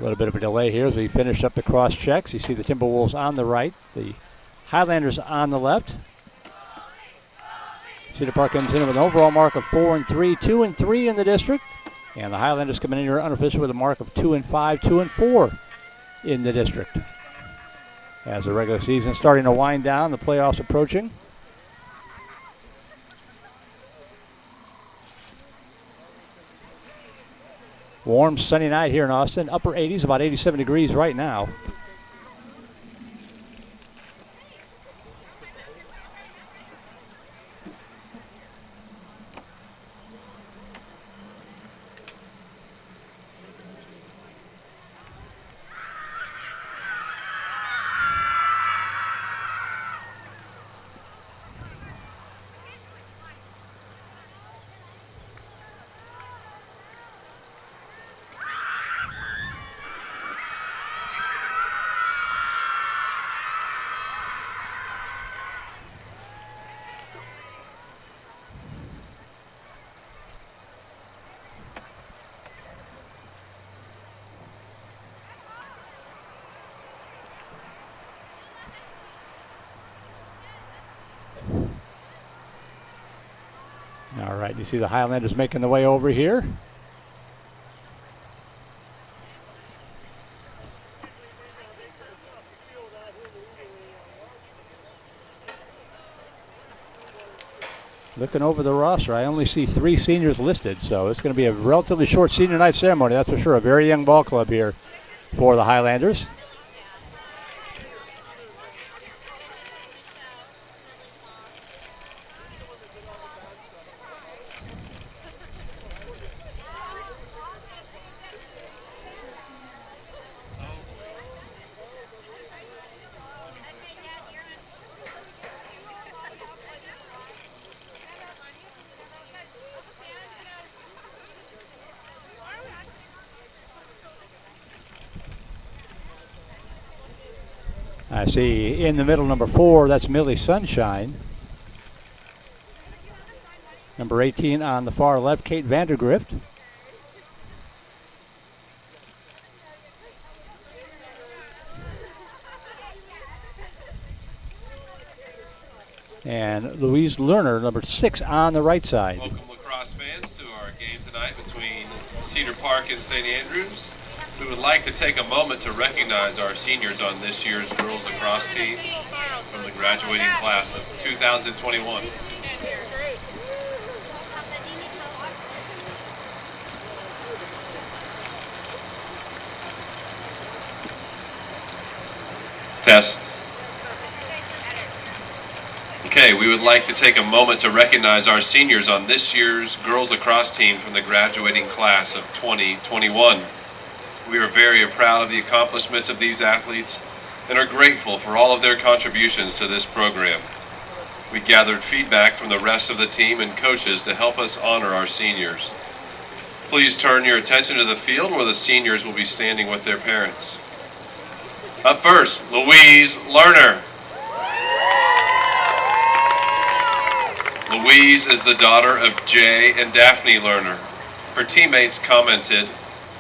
little bit of a delay here as we finish up the cross checks. You see the Timberwolves on the right, the Highlanders on the left. Cedar Park comes in with an overall mark of 4-3, 2-3 in the district. And the Highlanders coming in here unofficial with a mark of 2-5, 2-4 in the district. As the regular season starting to wind down, the playoffs approaching. Warm, sunny night here in Austin. Upper 80s, about 87 degrees right now. All right, you see the Highlanders making the way over here. Looking over the roster, I only see 3 seniors listed, so it's going to be a relatively short senior night ceremony, that's for sure. A very young ball club here for the Highlanders. I see in the middle, number 4, that's Millie Sunshine. Number 18 on the far left, Kate Vandergrift. And Louise Lerner, number 6 on the right side. Welcome lacrosse fans to our game tonight between Cedar Park and St. Andrews. We would like to take a moment to recognize our seniors on this year's girls lacrosse team from the graduating class of 2021. Test. Okay, we would like to take a moment to recognize our seniors on this year's girls lacrosse team from the graduating class of 2021. We are very proud of the accomplishments of these athletes and are grateful for all of their contributions to this program. We gathered feedback from the rest of the team and coaches to help us honor our seniors. Please turn your attention to the field where the seniors will be standing with their parents. Up first, Louise Lerner. Louise is the daughter of Jay and Daphne Lerner. Her teammates commented,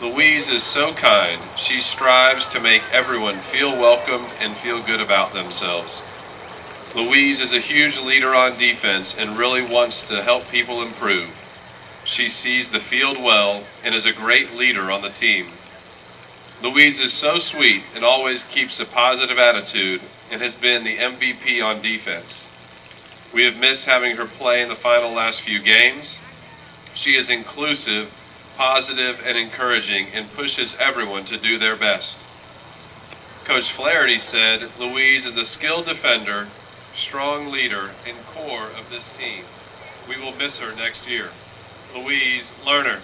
"Louise is so kind. She strives to make everyone feel welcome and feel good about themselves." Louise is a huge leader on defense and really wants to help people improve. She sees the field well and is a great leader on the team. Louise is so sweet and always keeps a positive attitude and has been the MVP on defense. We have missed having her play in the final last few games. She is inclusive, positive, and encouraging, and pushes everyone to do their best. Coach Flaherty said, "Louise is a skilled defender, strong leader, and core of this team. We will miss her next year." Louise Lerner.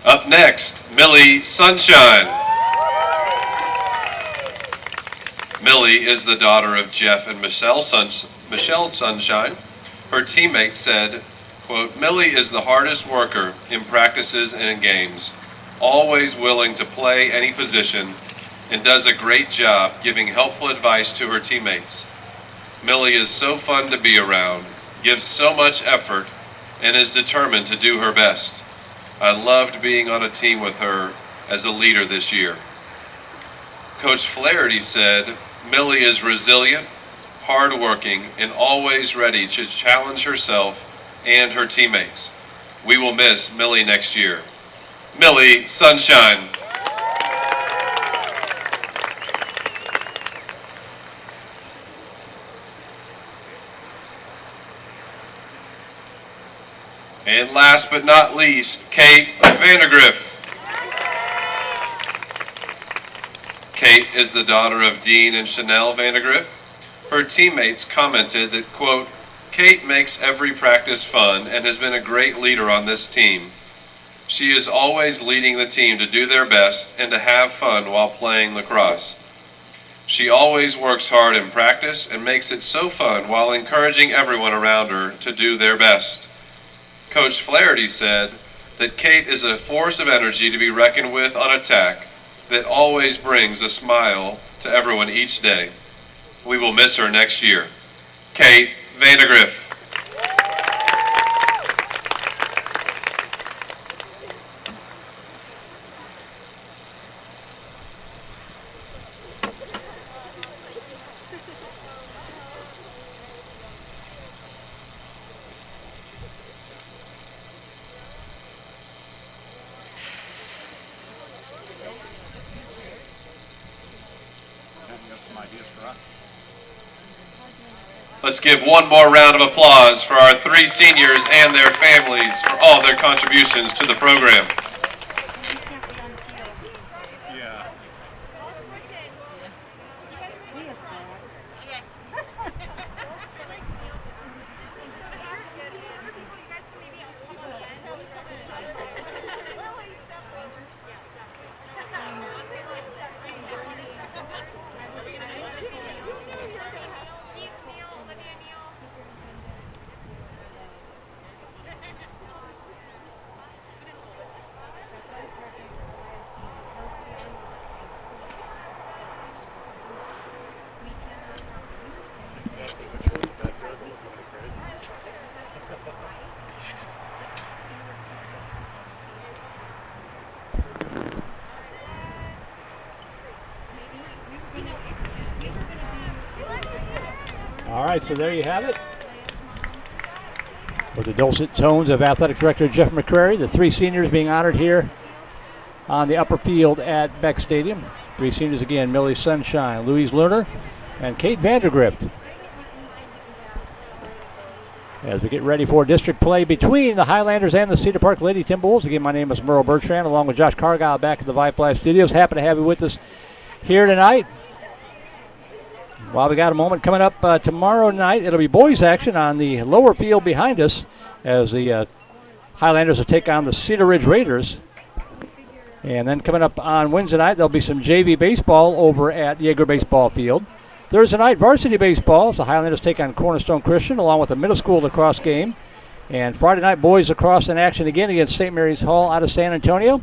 Up next, Millie Sunshine. Millie is the daughter of Jeff and Michelle Sunshine. Her teammates said, Quote, Millie is the hardest worker in practices and in games, always willing to play any position, and does a great job giving helpful advice to her teammates. Millie is so fun to be around, gives so much effort, and is determined to do her best. I loved being on a team with her as a leader this year. Coach Flaherty said, Millie is resilient, hardworking, and always ready to challenge herself and her teammates. We will miss Millie next year. Millie, sunshine. And last but not least, Kate Vandergriff. Kate is the daughter of Dean and Chanel Vandergriff. Her teammates commented that, quote, Kate makes every practice fun and has been a great leader on this team. She is always leading the team to do their best and to have fun while playing lacrosse. She always works hard in practice and makes it so fun while encouraging everyone around her to do their best. Coach Flaherty said that Kate is a force of energy to be reckoned with on attack that always brings a smile to everyone each day. We will miss her next year. Kate Vandergriff. Let's give one more round of applause for our 3 seniors and their families for all their contributions to the program. All right, so there you have it. With the dulcet tones of Athletic Director Jeff McCrary, the 3 seniors being honored here on the upper field at Beck Stadium. 3 seniors again, Millie Sunshine, Louise Lerner, and Kate Vandergrift. As we get ready for district play between the Highlanders and the Cedar Park Lady Timberwolves. Again, my name is Merle Bertrand, along with Josh Cargile back at the Vype Live Studios. Happy to have you with us here tonight. While we got a moment coming up tomorrow night, it'll be boys action on the lower field behind us as the Highlanders will take on the Cedar Ridge Raiders. And then coming up on Wednesday night, there'll be some JV baseball over at Yeager Baseball Field. Thursday night, varsity baseball as the Highlanders take on Cornerstone Christian along with a middle school lacrosse game. And Friday night, boys lacrosse in action again against St. Mary's Hall out of San Antonio.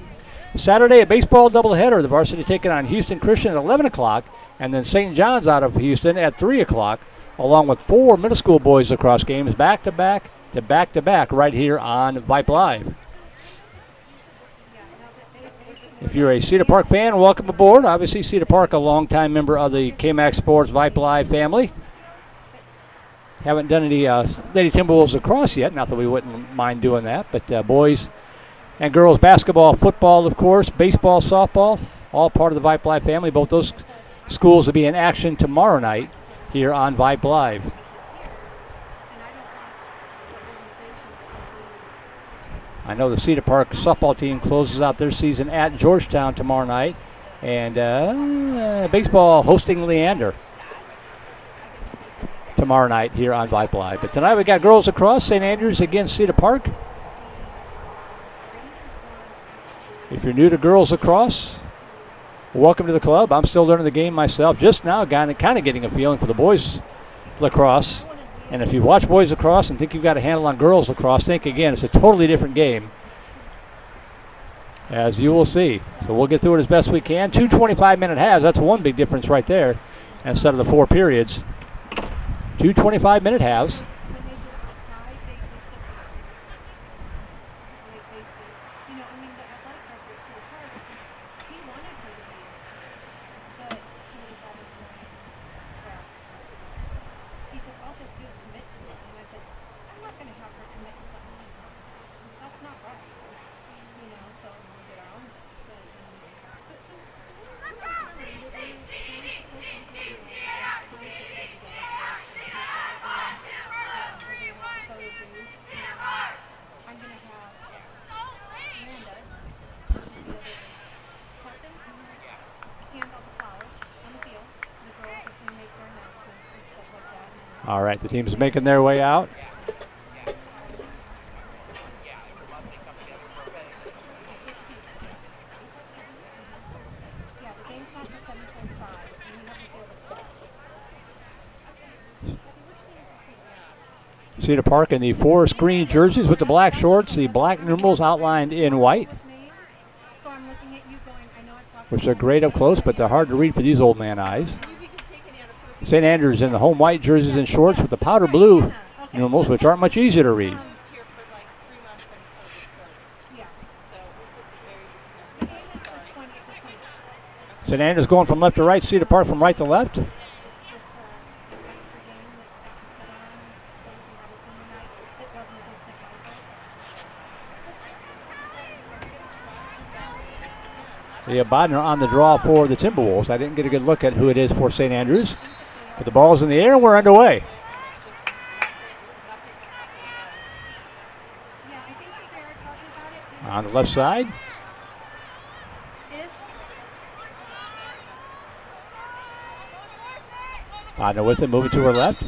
Saturday, a baseball doubleheader. The varsity taking on Houston Christian at 11 o'clock. And then St. John's out of Houston at 3 o'clock, along with 4 middle school boys lacrosse games back-to-back right here on Vype Live. If you're a Cedar Park fan, welcome aboard. Obviously, Cedar Park, a longtime member of the KMAX Sports Vype Live family. Haven't done any Lady Timberwolves lacrosse yet, not that we wouldn't mind doing that, but boys and girls basketball, football, of course, baseball, softball, all part of the Vype Live family. Both those schools will be in action tomorrow night here on Vype Live. I know the Cedar Park softball team closes out their season at Georgetown tomorrow night. And baseball hosting Leander tomorrow night here on Vype Live. But tonight we got girls across, St. Andrews against Cedar Park. If you're new to girls lacrosse, welcome to the club. I'm still learning the game myself. Just now kind of getting a feeling for the boys lacrosse. And if you watch boys lacrosse and think you've got a handle on girls lacrosse, think again. It's a totally different game, as you will see. So we'll get through it as best we can. 2 25-minute halves. That's one big difference right there instead of the 4 periods. 2 25-minute halves. All right, the team's making their way out. Cedar Park in the forest green jerseys with the black shorts, the black numerals outlined in white, which are great up close, but they're hard to read for these old man eyes. St. Andrews in the home white jerseys and shorts with the powder blue numerals, which aren't much easier to read. St. Andrews going from left to right, Cedar Park from right to left. Leah Bodner on the draw for the Timberwolves. I didn't get a good look at who it is for St. Andrews. But the ball's in the air and we're underway. On the left side. Bodner with it, moving to her left.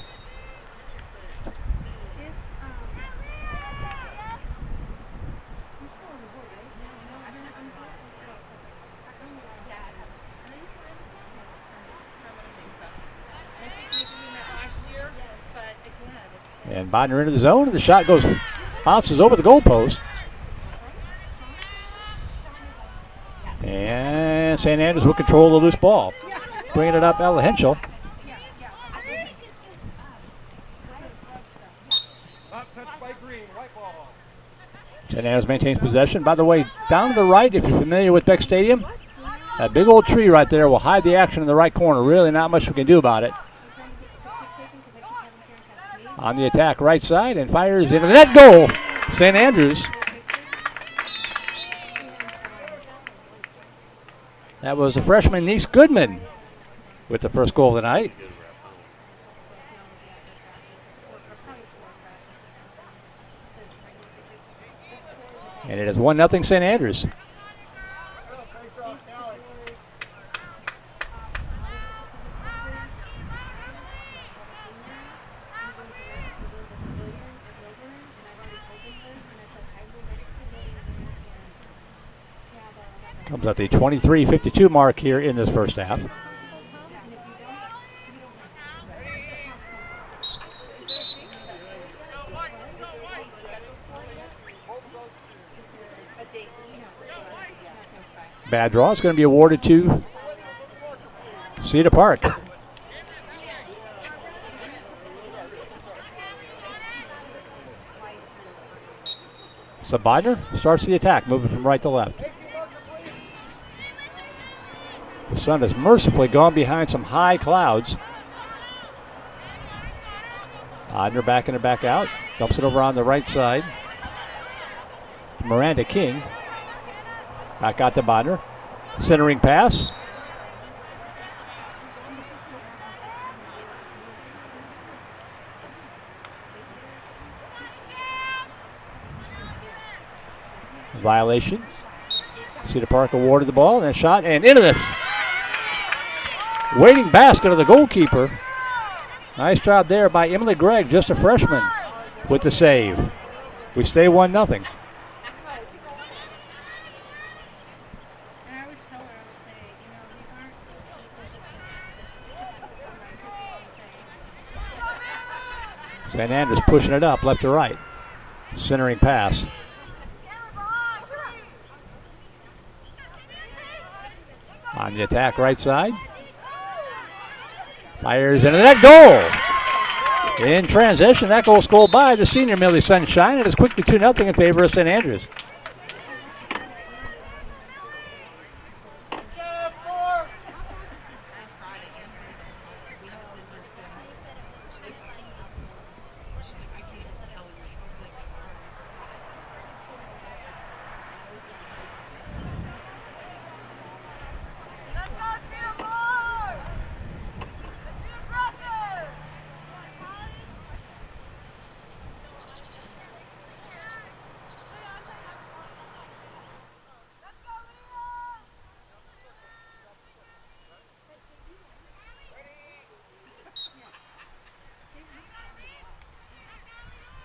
And Bodner into the zone, and the shot bounces over the goalpost. And St. Andrews will control the loose ball. Bringing it up, Ella Henschel. St. Andrews maintains possession. By the way, down to the right, if you're familiar with Beck Stadium, that big old tree right there will hide the action in the right corner. Really not much we can do about it. On the attack, right side, and fires into the net. Goal! St. Andrews. That was the freshman Niece Goodman with the first goal of the night. And it is 1-0 St. Andrews. Comes at the 23:52 mark here in this first half. Bad draw is going to be awarded to Cedar Park. So Bodner starts the attack, moving from right to left. The sun has mercifully gone behind some high clouds. Bodner backing it back out. Dumps it over on the right side. Miranda King. Back out to Bodner. Centering pass. Violation. Cedar Park awarded the ball and a shot and into this. Waiting basket of the goalkeeper. Nice job there by Emily Gregg, just a freshman, with the save. We stay 1-0. St. Andrews pushing it up left to right. Centering pass. On the attack right side. Fires into the net. Goal! In transition, that goal scored by the senior Millie Sunshine. It is quickly 2-0 in favor of St. Andrews.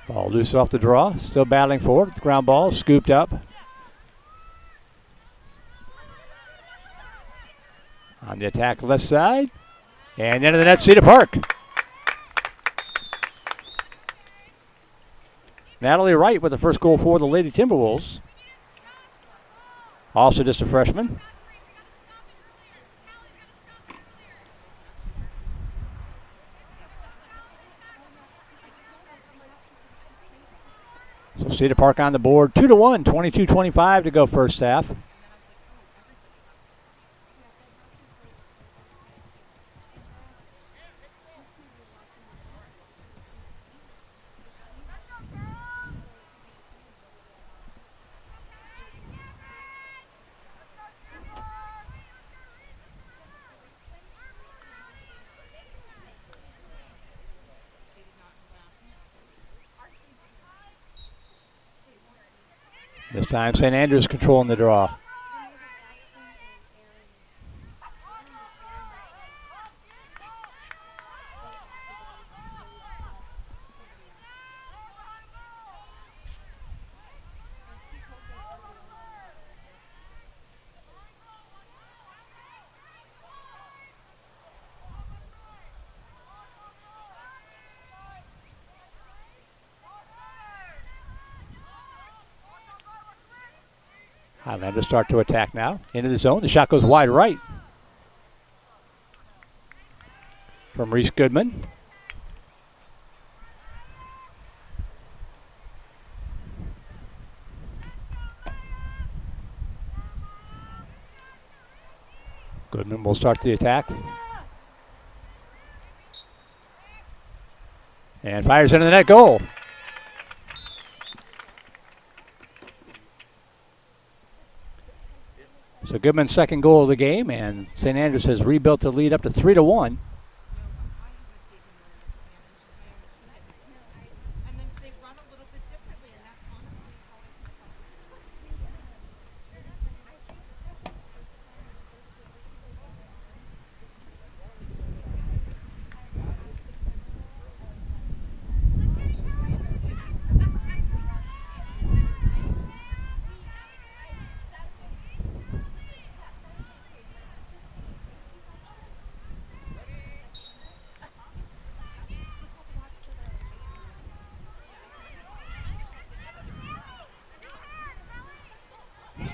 Ball loose off the draw. Still battling for it. Ground ball scooped up. On the attack left side. And into the net, Cedar Park. Natalie Wright with the first goal for the Lady Timberwolves. Also just a freshman. So Cedar Park on the board, 2-1, 22-25 to go first half. This time St. Andrews controlling the draw. Highlanders start to attack now. Into the zone. The shot goes wide right. From Reese Goodman. Goodman will start the attack. And fires into the net. Goal. So Goodman's second goal of the game, and St. Andrews has rebuilt the lead up to 3-1.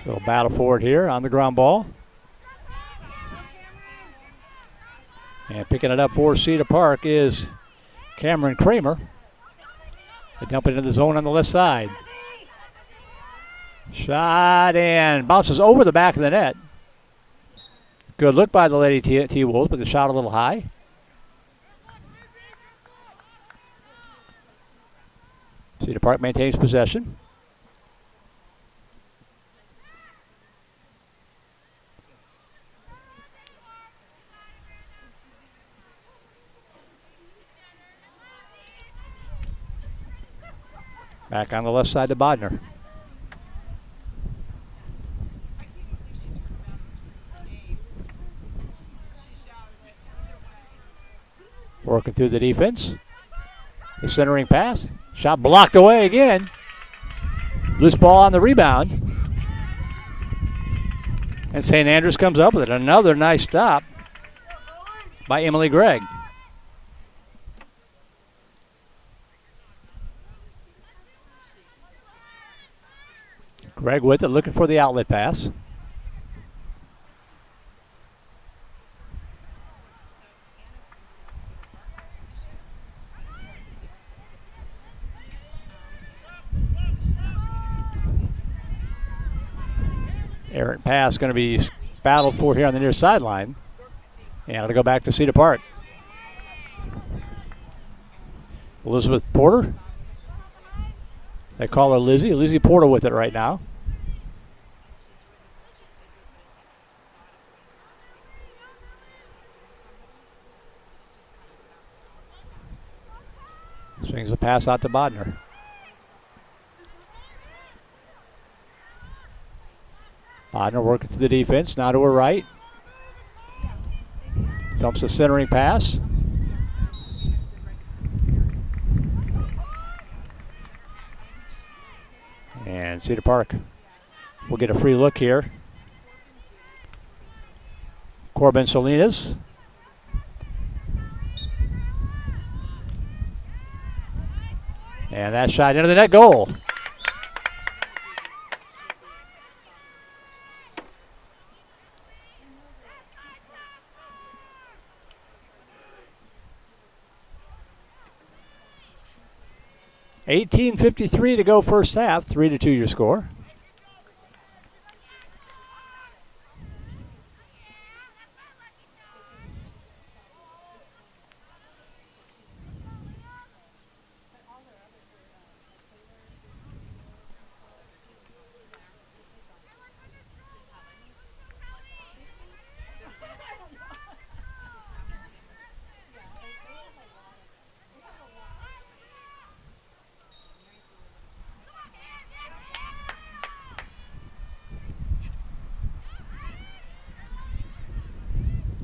So battle for it here on the ground ball. And picking it up for Cedar Park is Cameron Kramer. They dump it into the zone on the left side. Shot and bounces over the back of the net. Good look by the Lady T-Wolves, but the shot a little high. Cedar Park maintains possession. Back on the left side to Bodner. Working through the defense. The centering pass. Shot blocked away again. Loose ball on the rebound. And St. Andrews comes up with it. Another nice stop by Emily Gregg. Greg with it, looking for the outlet pass. Errant pass going to be battled for here on the near sideline. And it'll go back to Cedar Park. Elizabeth Porter. They call her Lizzie. Lizzie Porter with it right now. Swings the pass out to Bodner. Bodner working through the defense, now to her right. Dumps the centering pass. And Cedar Park will get a free look here. Corbin Salinas. And that shot into the net, goal. $18:53 to go first half, 3-2 your score.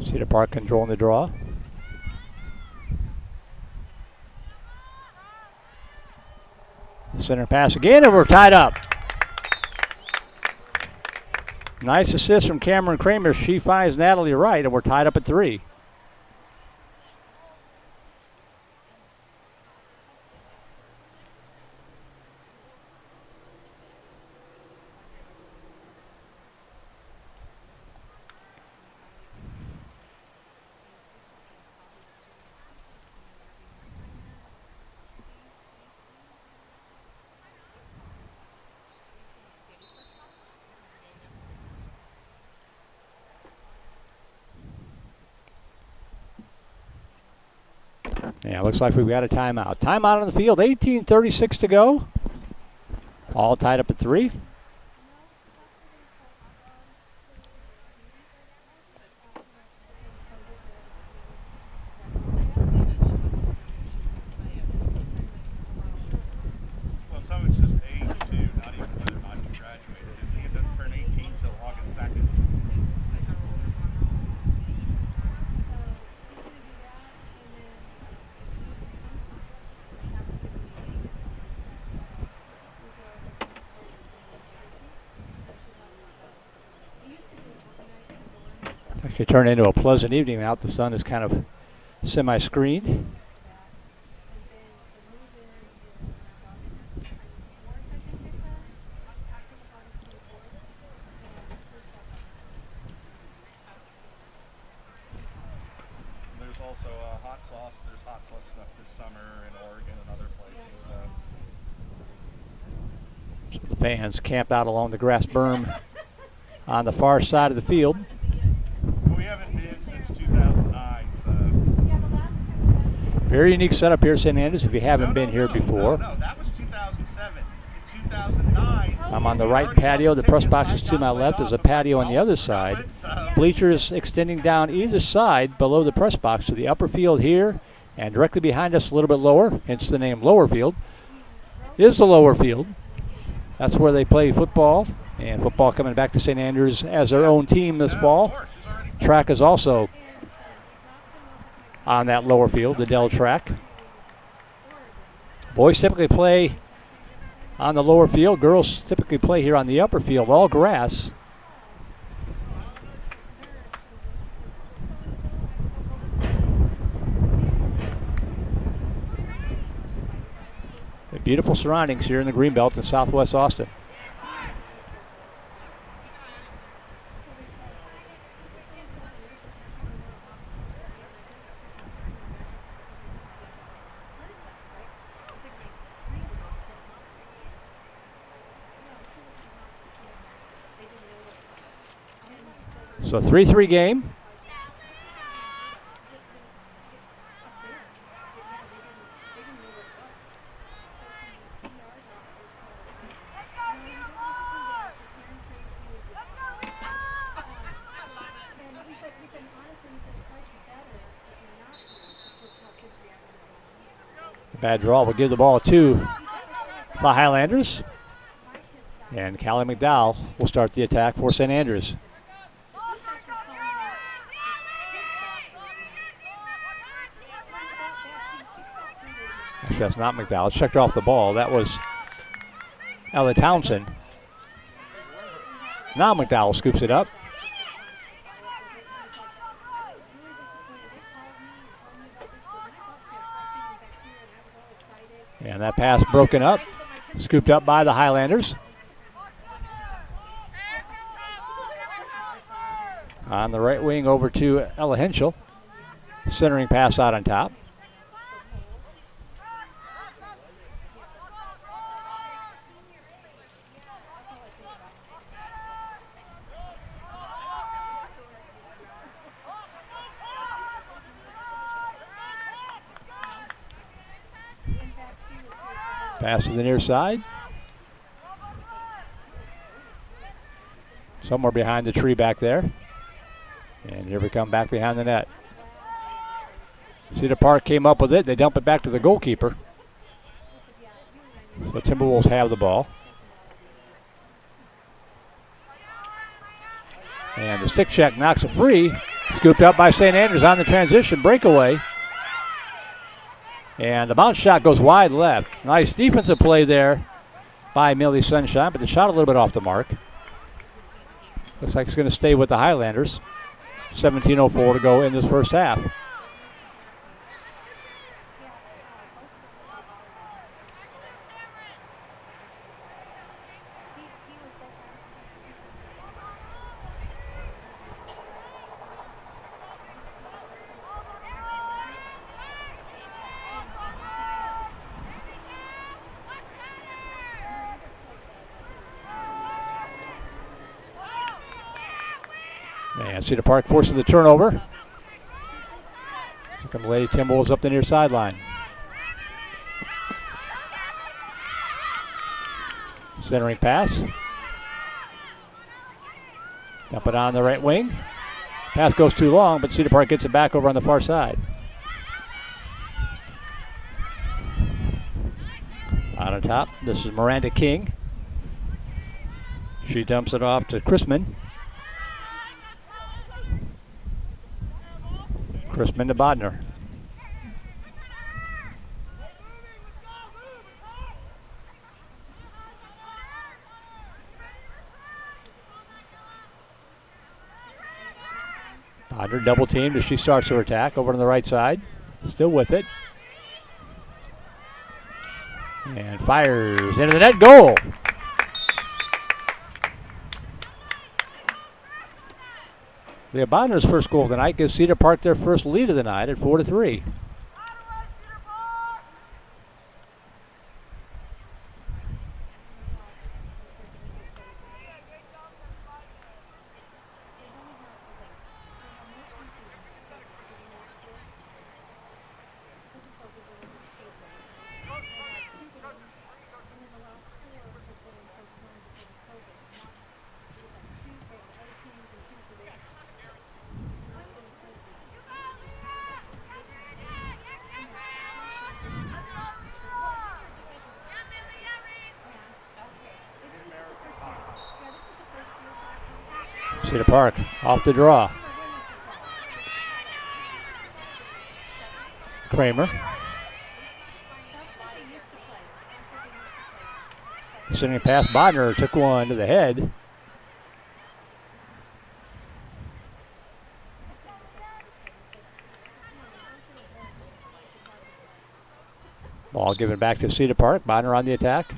Cedar Park controlling the draw. The center pass again, and we're tied up. Nice assist from Cameron Kramer. She finds Natalie Wright, and we're tied up at 3. Yeah, looks like we've got a timeout. Timeout on the field, 18:36 to go. All tied up at 3. Well, some of it's just age, too, not even whether or not you graduated. He doesn't turn 18 until August 2nd. Actually turned into a pleasant evening out. The sun is kind of semi-screened. There's also hot sauce. There's hot sauce stuff this summer in Oregon and other places. So the fans camp out along the grass berm on the far side of the field. Well, we haven't been since 2009, so. Very unique setup here at St. Andrews if you haven't been here before. No, that was 2007. In 2009. I'm on the right patio. The press box is to my left. There's a patio on the other side. Bleachers extending down either side below the press box to the upper field here. And directly behind us, a little bit lower, hence the name lower field, is the lower field. That's where they play football. And football coming back to St. Andrews as their own team this fall. Track is also on that lower field, the Dell track. Boys typically play on the lower field. Girls typically play here on the upper field, all grass. The beautiful surroundings here in the Greenbelt in Southwest Austin. So 3-3 game. Bad draw will give the ball to the Highlanders. And Callie McDowell will start the attack for St. Andrews. Actually, that's not McDowell. Checked off the ball. That was Ella Townsend. Now McDowell scoops it up. And that pass broken up. Scooped up by the Highlanders. On the right wing over to Ella Henschel. Centering pass out on top. Pass to the near side. Somewhere behind the tree back there. And here we come back behind the net. Cedar Park came up with it. They dump it back to the goalkeeper. So Timberwolves have the ball. And the stick check knocks it free. Scooped up by St. Andrews on the transition breakaway. And the bounce shot goes wide left. Nice defensive play there by Millie Sunshine, but the shot a little bit off the mark. Looks like it's going to stay with the Highlanders. 17:04 to go in this first half. And Cedar Park forces the turnover. Looking Lady Timberwolves up the near sideline. Centering pass. Dump it on the right wing. Pass goes too long, but Cedar Park gets it back over on the far side. Out on top, this is Miranda King. She dumps it off to Chrisman. Chrisman to Bodner. Bodner double teamed as she starts her attack over on the right side. Still with it. And fires into the net. Goal! Leah Bodner's first goal of the night gives Cedar Park their first lead of the night at 4-3. Cedar Park off the draw. Kramer. Sending past Bodner, took one to the head. Ball given back to Cedar Park. Bodner on the attack.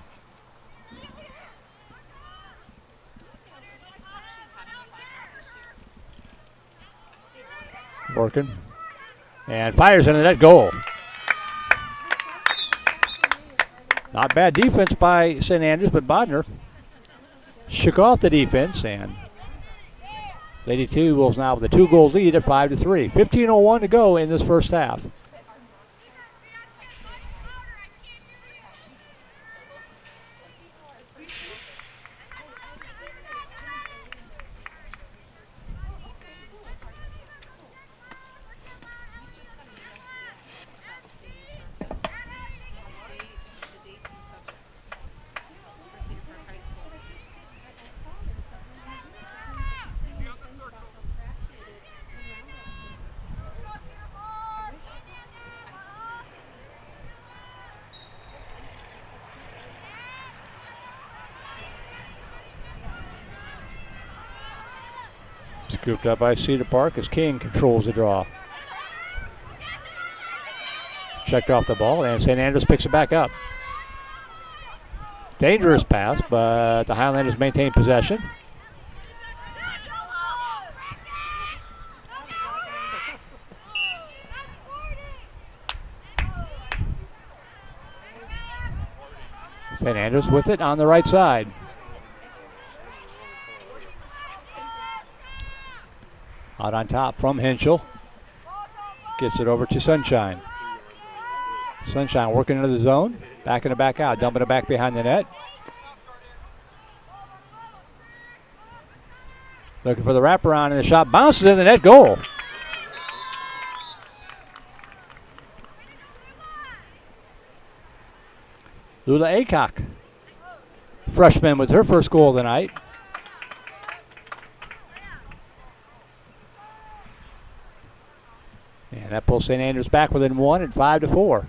Working. And fires into that goal. Not bad defense by St. Andrews, but Bodner shook off the defense and Lady T Wolves now with a 2-goal lead at 5-3. 15:01 to go in this first half. Scooped up by Cedar Park as King controls the draw. Checked off the ball, and St. Andrews picks it back up. Dangerous pass, but the Highlanders maintain possession. St. Andrews with it on the right side. Out on top from Henschel. Gets it over to Sunshine. Sunshine working into the zone. Backing it back out. Dumping it back behind the net. Looking for the wraparound, and the shot bounces in the net. Goal. Lula Aycock, freshman, with her first goal of the night. And that pulls St. Andrews back within one at 5-4.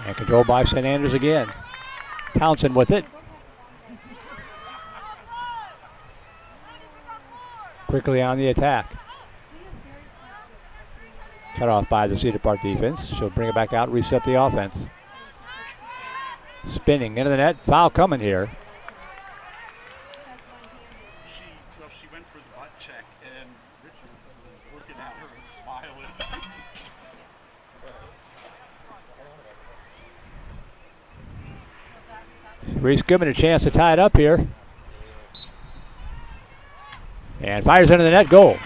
And controlled by St. Andrews again. Townsend with it. Quickly on the attack. Cut off by the Cedar Park defense. She'll bring it back out, reset the offense. Spinning into the net. Foul coming here. She went for the butt check, and Richard was looking at her and smiling. Reese Goodman a chance to tie it up here. And fires into the net. Goal.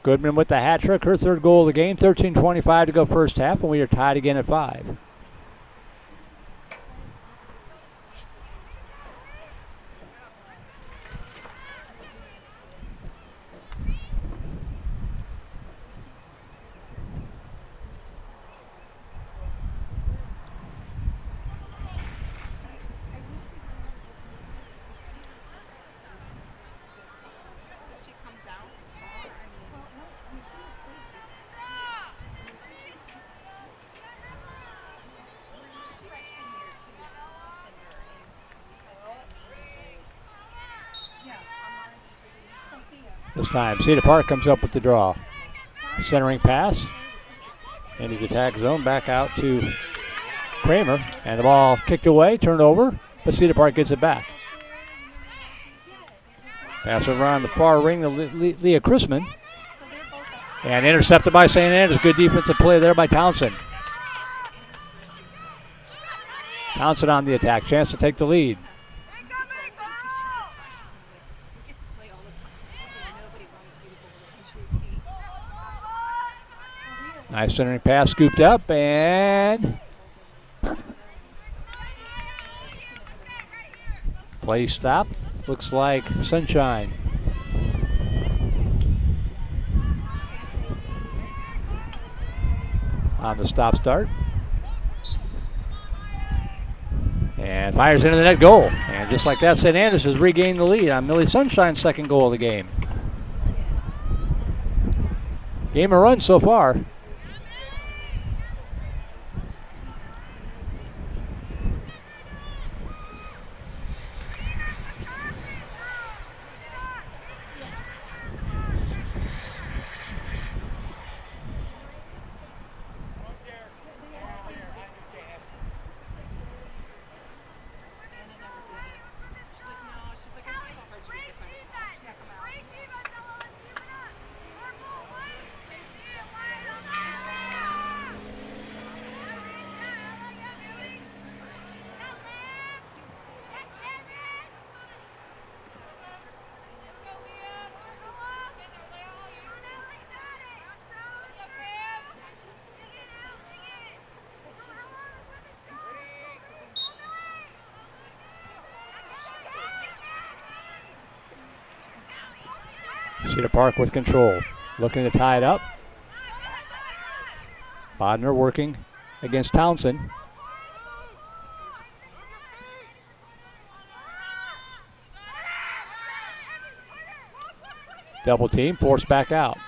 Goodman with the hat trick, her third goal of the game. 13:25 to go first half, and we are tied again at 5. This time, Cedar Park comes up with the draw. Centering pass into the attack zone, back out to Kramer, and the ball kicked away, turned over, but Cedar Park gets it back. Pass over on the far ring to Leah Chrisman, and intercepted by St. Andrews. Good defensive play there by Townsend. Townsend on the attack, chance to take the lead. Nice centering pass, scooped up, and play stop. Looks like Sunshine. On the stop start. And fires into the net. Goal. And just like that, St. Andrews has regained the lead on Millie Sunshine's second goal of the game. Game of runs so far. Cedar Park with control. Looking to tie it up. Bodner working against Townsend. Double team, forced back out.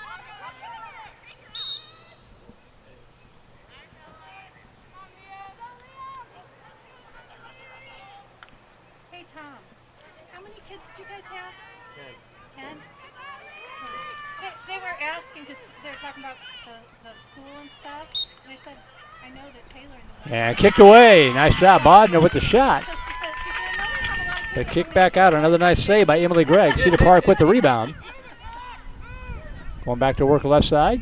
Hey Tom, how many kids do you guys have? 10. 10? They were asking because they were talking about the school and stuff. And they said, I know that Taylor and And kicked away. Nice job, Bodner with the shot. So she said, I know they have a lot of The kids. kick back out. Another nice save by Emily Gregg. Cedar Park with the rebound. Going back to work left side.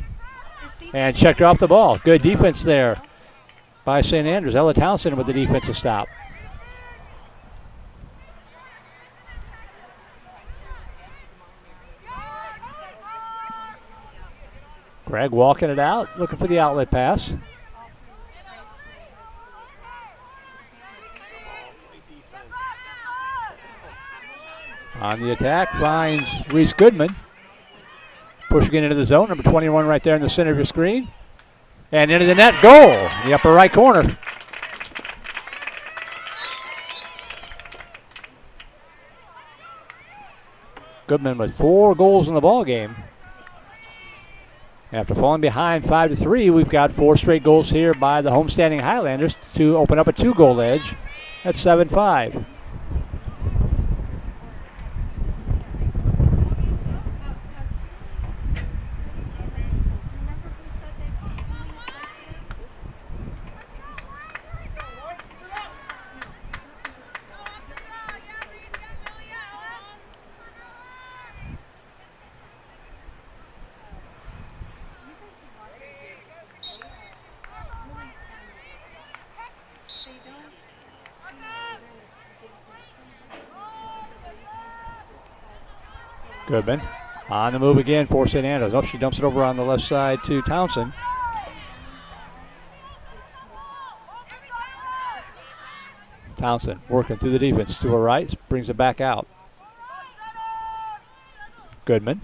And checked her off the ball. Good defense there by St. Andrews. Ella Townsend with the defensive stop. Gregg walking it out, looking for the outlet pass. On the attack finds Reese Goodman. Pushing it into the zone, number 21 right there in the center of your screen. And into the net, goal in the upper right corner. Goodman with 4 goals in the ball game. After falling behind 5-3, we've got 4 straight goals here by the homestanding Highlanders to open up a 2-goal edge at 7-5. Goodman on the move again for St. Andrews. Oh, she dumps it over on the left side to Townsend. Townsend working through the defense to her right, brings it back out. Goodman.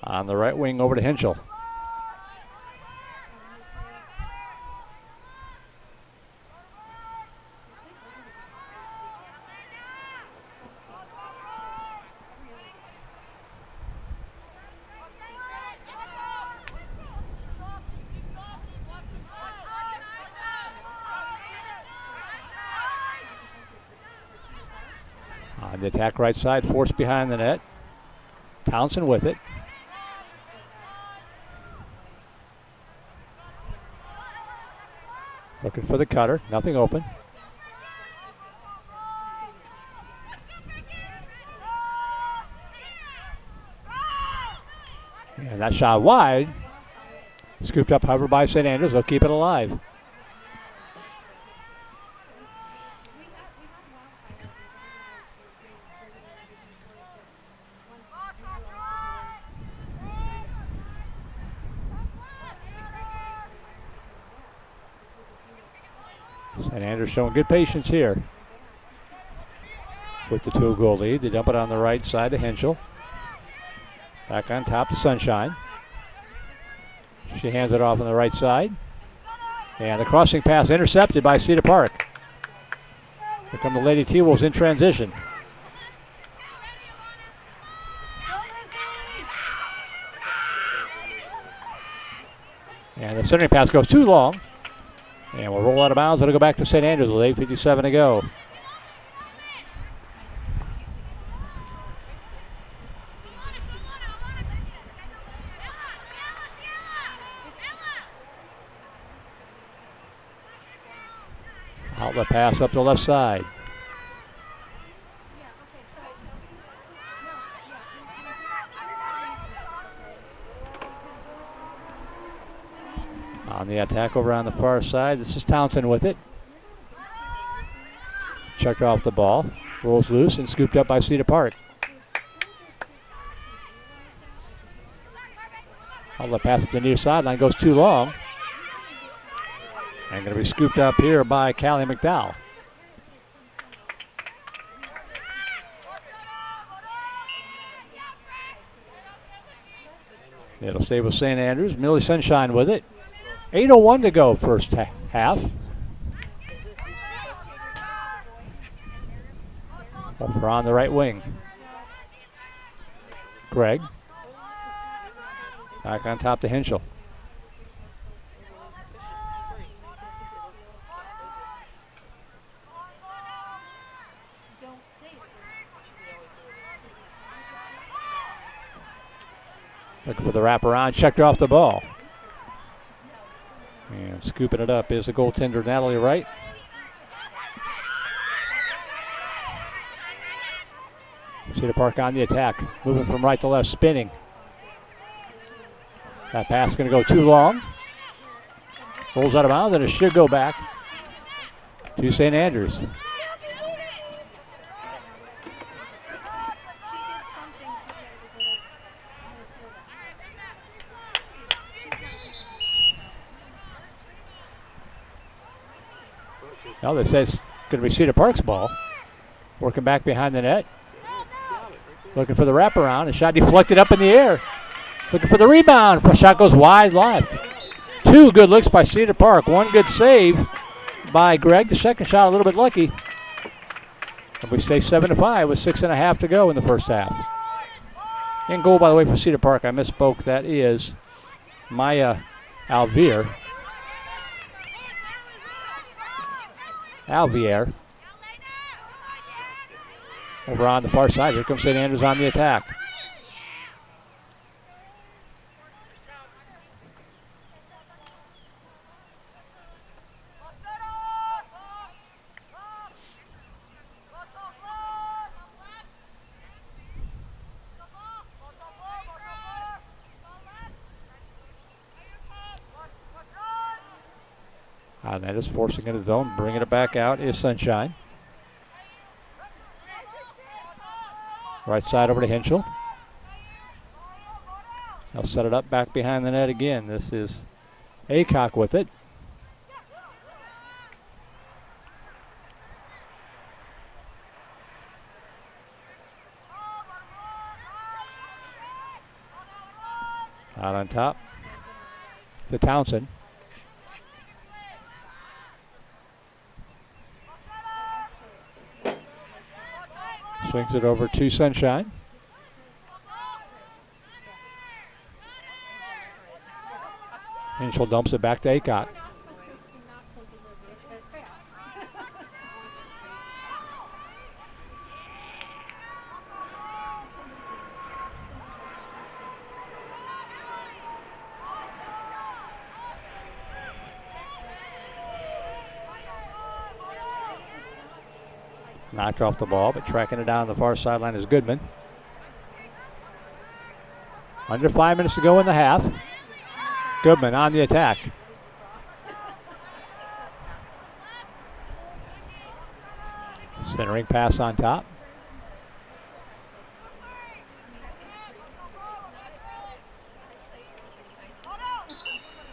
On the right wing over to Henschel. On the attack right side, forced behind the net. Townsend with it. Looking for the cutter, nothing open. And that shot wide. Scooped up, however, by St. Andrews. They'll keep it alive. St. Andrews showing good patience here with the 2-goal lead. They dump it on the right side to Henschel. Back on top to Sunshine. She hands it off on the right side. And the crossing pass intercepted by Cedar Park. Here come the Lady T-Wolves in transition. And the centering pass goes too long. And we'll roll out of bounds. It'll go back to St. Andrews with 8:57 to go. Outlet pass up the left side. On the attack over on the far side, this is Townsend with it. Checked off the ball, rolls loose and scooped up by Cedar Park. Outlet pass up the near sideline goes too long. And going to be scooped up here by Callie McDowell. It'll stay with St. Andrews. Millie Sunshine with it. 8:01 to go, first half. Over on the right wing. Gregg. Back on top to Henschel. Looking for the wraparound, checked off the ball. And scooping it up is the goaltender, Natalie Wright. Cedar Park on the attack, moving from right to left, spinning. That pass going to go too long. Rolls out of bounds, and it should go back to St. Andrews. Well, they say it's going to be Cedar Park's ball. Working back behind the net. Looking for the wraparound. A shot deflected up in the air. Looking for the rebound. The shot goes wide left. Two good looks by Cedar Park. One good save by Gregg. The second shot a little bit lucky. And we stay 7-5 with 6.5 to go in the first half. In goal, by the way, for Cedar Park. I misspoke. That is Maya Alvier. Over on the far side. Here comes St. Andrews on the attack. That is forcing it to zone, bringing it back out is Sunshine. Right side over to Henschel. They'll set it up back behind the net again. This is Aycock with it. Out on top to Townsend. Swings it over to Sunshine. Henschel dumps it back to Aycock. Knocked off the ball, but tracking it down the far sideline is Goodman. Under 5 minutes to go in the half. Goodman on the attack. Centering pass on top.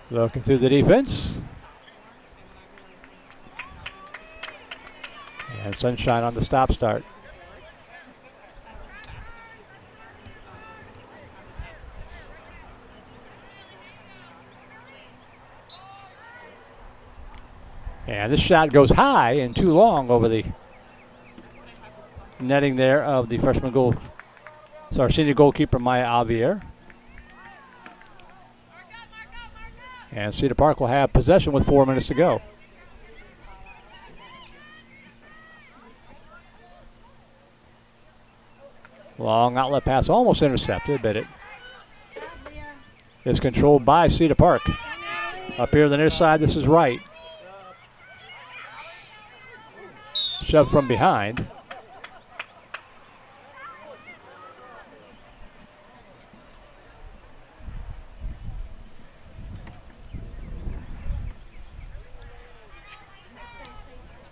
Looking through the defense. And Sunshine on the stop start. And this shot goes high and too long over the netting there of the senior goalkeeper Maya Alvier. And Cedar Park will have possession with 4 minutes to go. Long outlet pass, almost intercepted, but it is controlled by Cedar Park. Up here on the near side, this is Wright. Shoved from behind.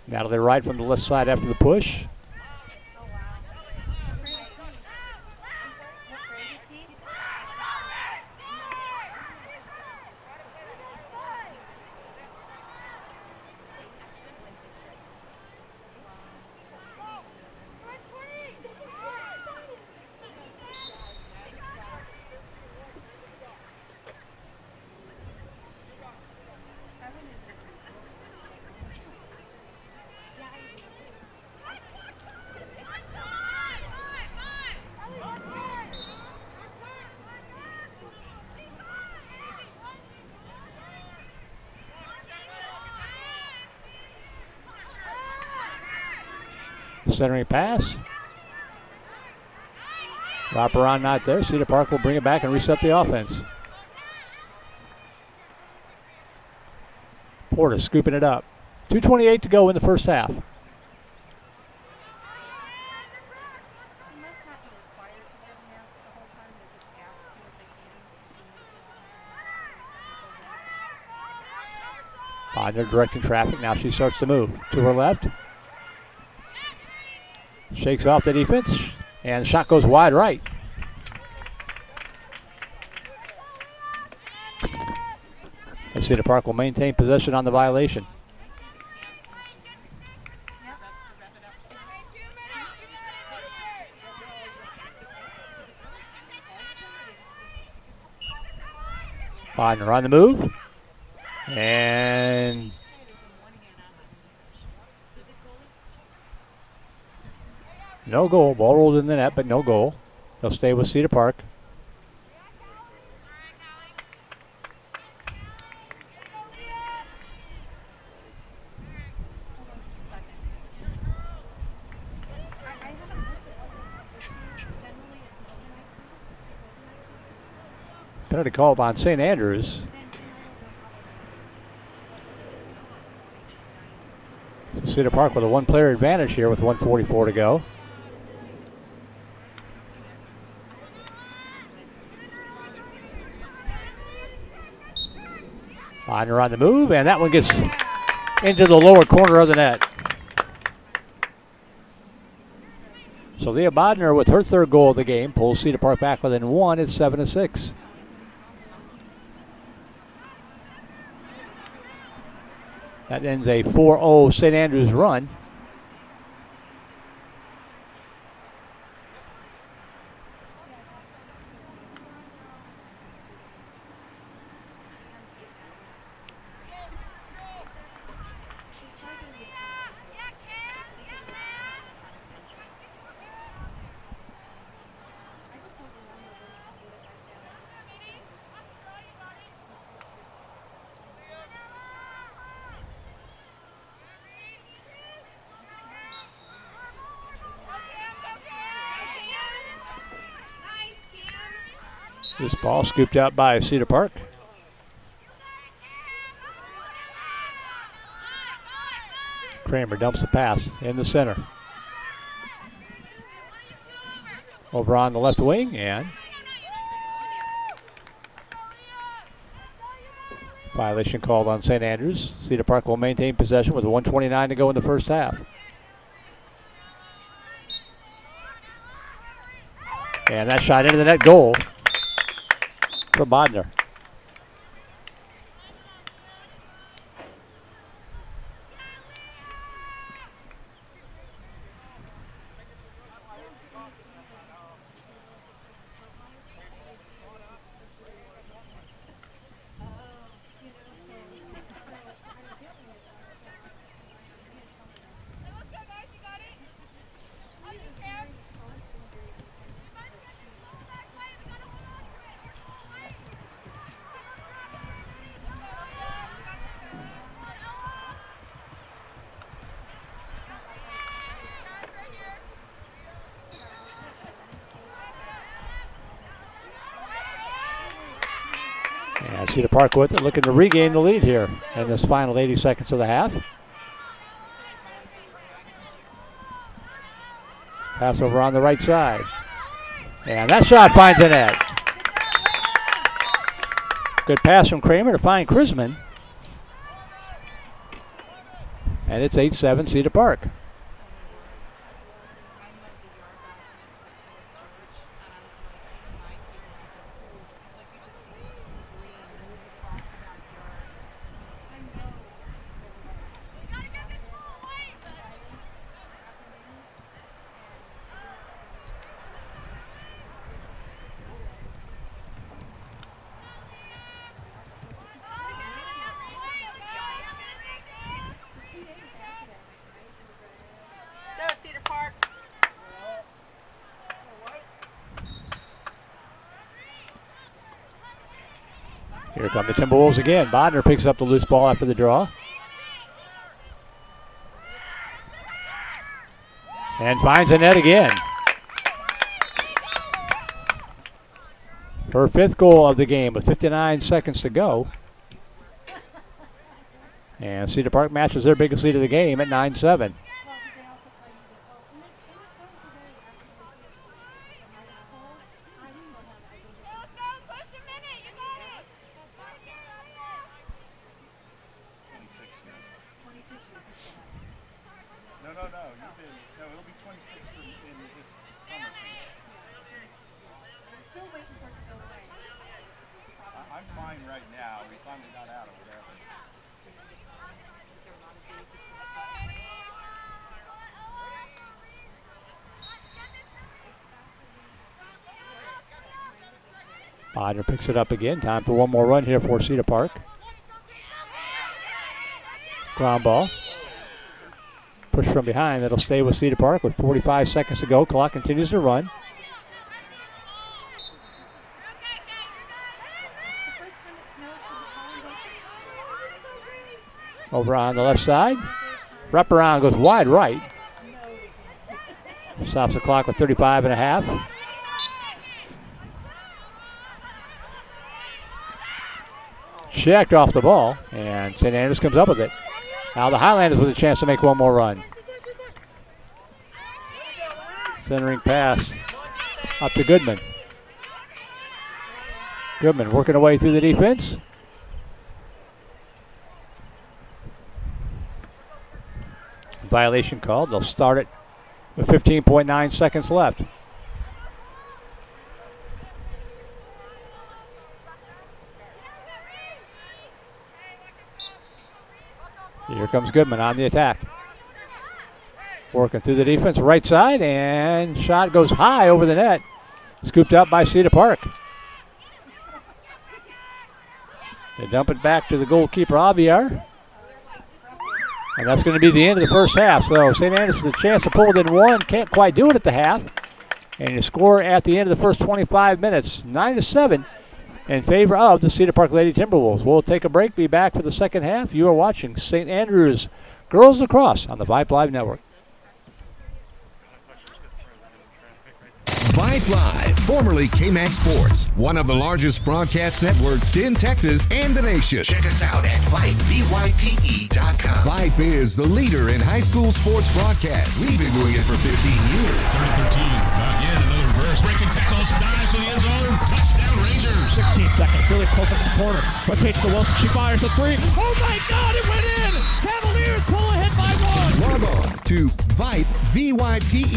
Natalie Wright from the left side after the push. Centering pass. Wraparound not there. Cedar Park will bring it back and reset the offense. Porter scooping it up. 2:28 to go in the first half. Bodner directing traffic. Now she starts to move to her left. Shakes off the defense. And the shot goes wide right. And Cedar Park will maintain possession on the violation. Bodner on the move. And no goal. Ball rolled in the net, but no goal. They'll stay with Cedar Park. Penalty called on St. Andrews. So Cedar Park with a one-player advantage here with 1:44 to go. Bodner on the move, and that one gets into the lower corner of the net. So Leah Bodner with her third goal of the game pulls Cedar Park back within one. It's 7-6. That ends a 4-0 St. Andrews run. This ball scooped out by Cedar Park. Kramer dumps the pass in the center. Over on the left wing, and violation called on St. Andrews. Cedar Park will maintain possession with 1:29 to go in the first half. And that shot into the net, goal for Bodner. And Cedar Park with it, looking to regain the lead here in this final 80 seconds of the half. Pass over on the right side. And that shot finds the net. Good pass from Kramer to find Krisman. And it's 8-7 Cedar Park. Here come the Timberwolves again. Bodner picks up the loose ball after the draw. And finds the net again. Her 5th goal of the game with 59 seconds to go. And Cedar Park matches their biggest lead of the game at 9-7. Bodner picks it up again. Time for one more run here for Cedar Park. Ground ball. Push from behind. That'll stay with Cedar Park with 45 seconds to go. Clock continues to run. Over on the left side. Wraparound goes wide right. Stops the clock with 35 and a half. Checked off the ball, and St. Andrews comes up with it. Now the Highlanders with a chance to make one more run. Centering pass up to Goodman. Goodman working away through the defense. Violation called. They'll start it with 15.9 seconds left. Here comes Goodman on the attack. Working through the defense, right side, and shot goes high over the net. Scooped up by Cedar Park. They dump it back to the goalkeeper, Aviar. And that's going to be the end of the first half. So St. Andrews with a chance to pull within one. Can't quite do it at the half. And you score at the end of the first 25 minutes, 9-7. In favor of the Cedar Park Lady Timberwolves. We'll take a break, be back for the second half. You are watching St. Andrews Girls Lacrosse on the Vype Live Network. Vype Live, formerly KMAX Sports, one of the largest broadcast networks in Texas and the nation. Check us out at VyPE.com. Vype is the leader in high school sports broadcasts. We've been doing it for 15 years. 3-13, not yet, another reverse, breaking tackles, dives to the end zone, touchdown Rangers. 16 seconds, really close up in the corner. Rotates to Wilson, she fires the three. Oh my God, it went in! Cavaliers pull ahead by one. Log on to VyPE.com.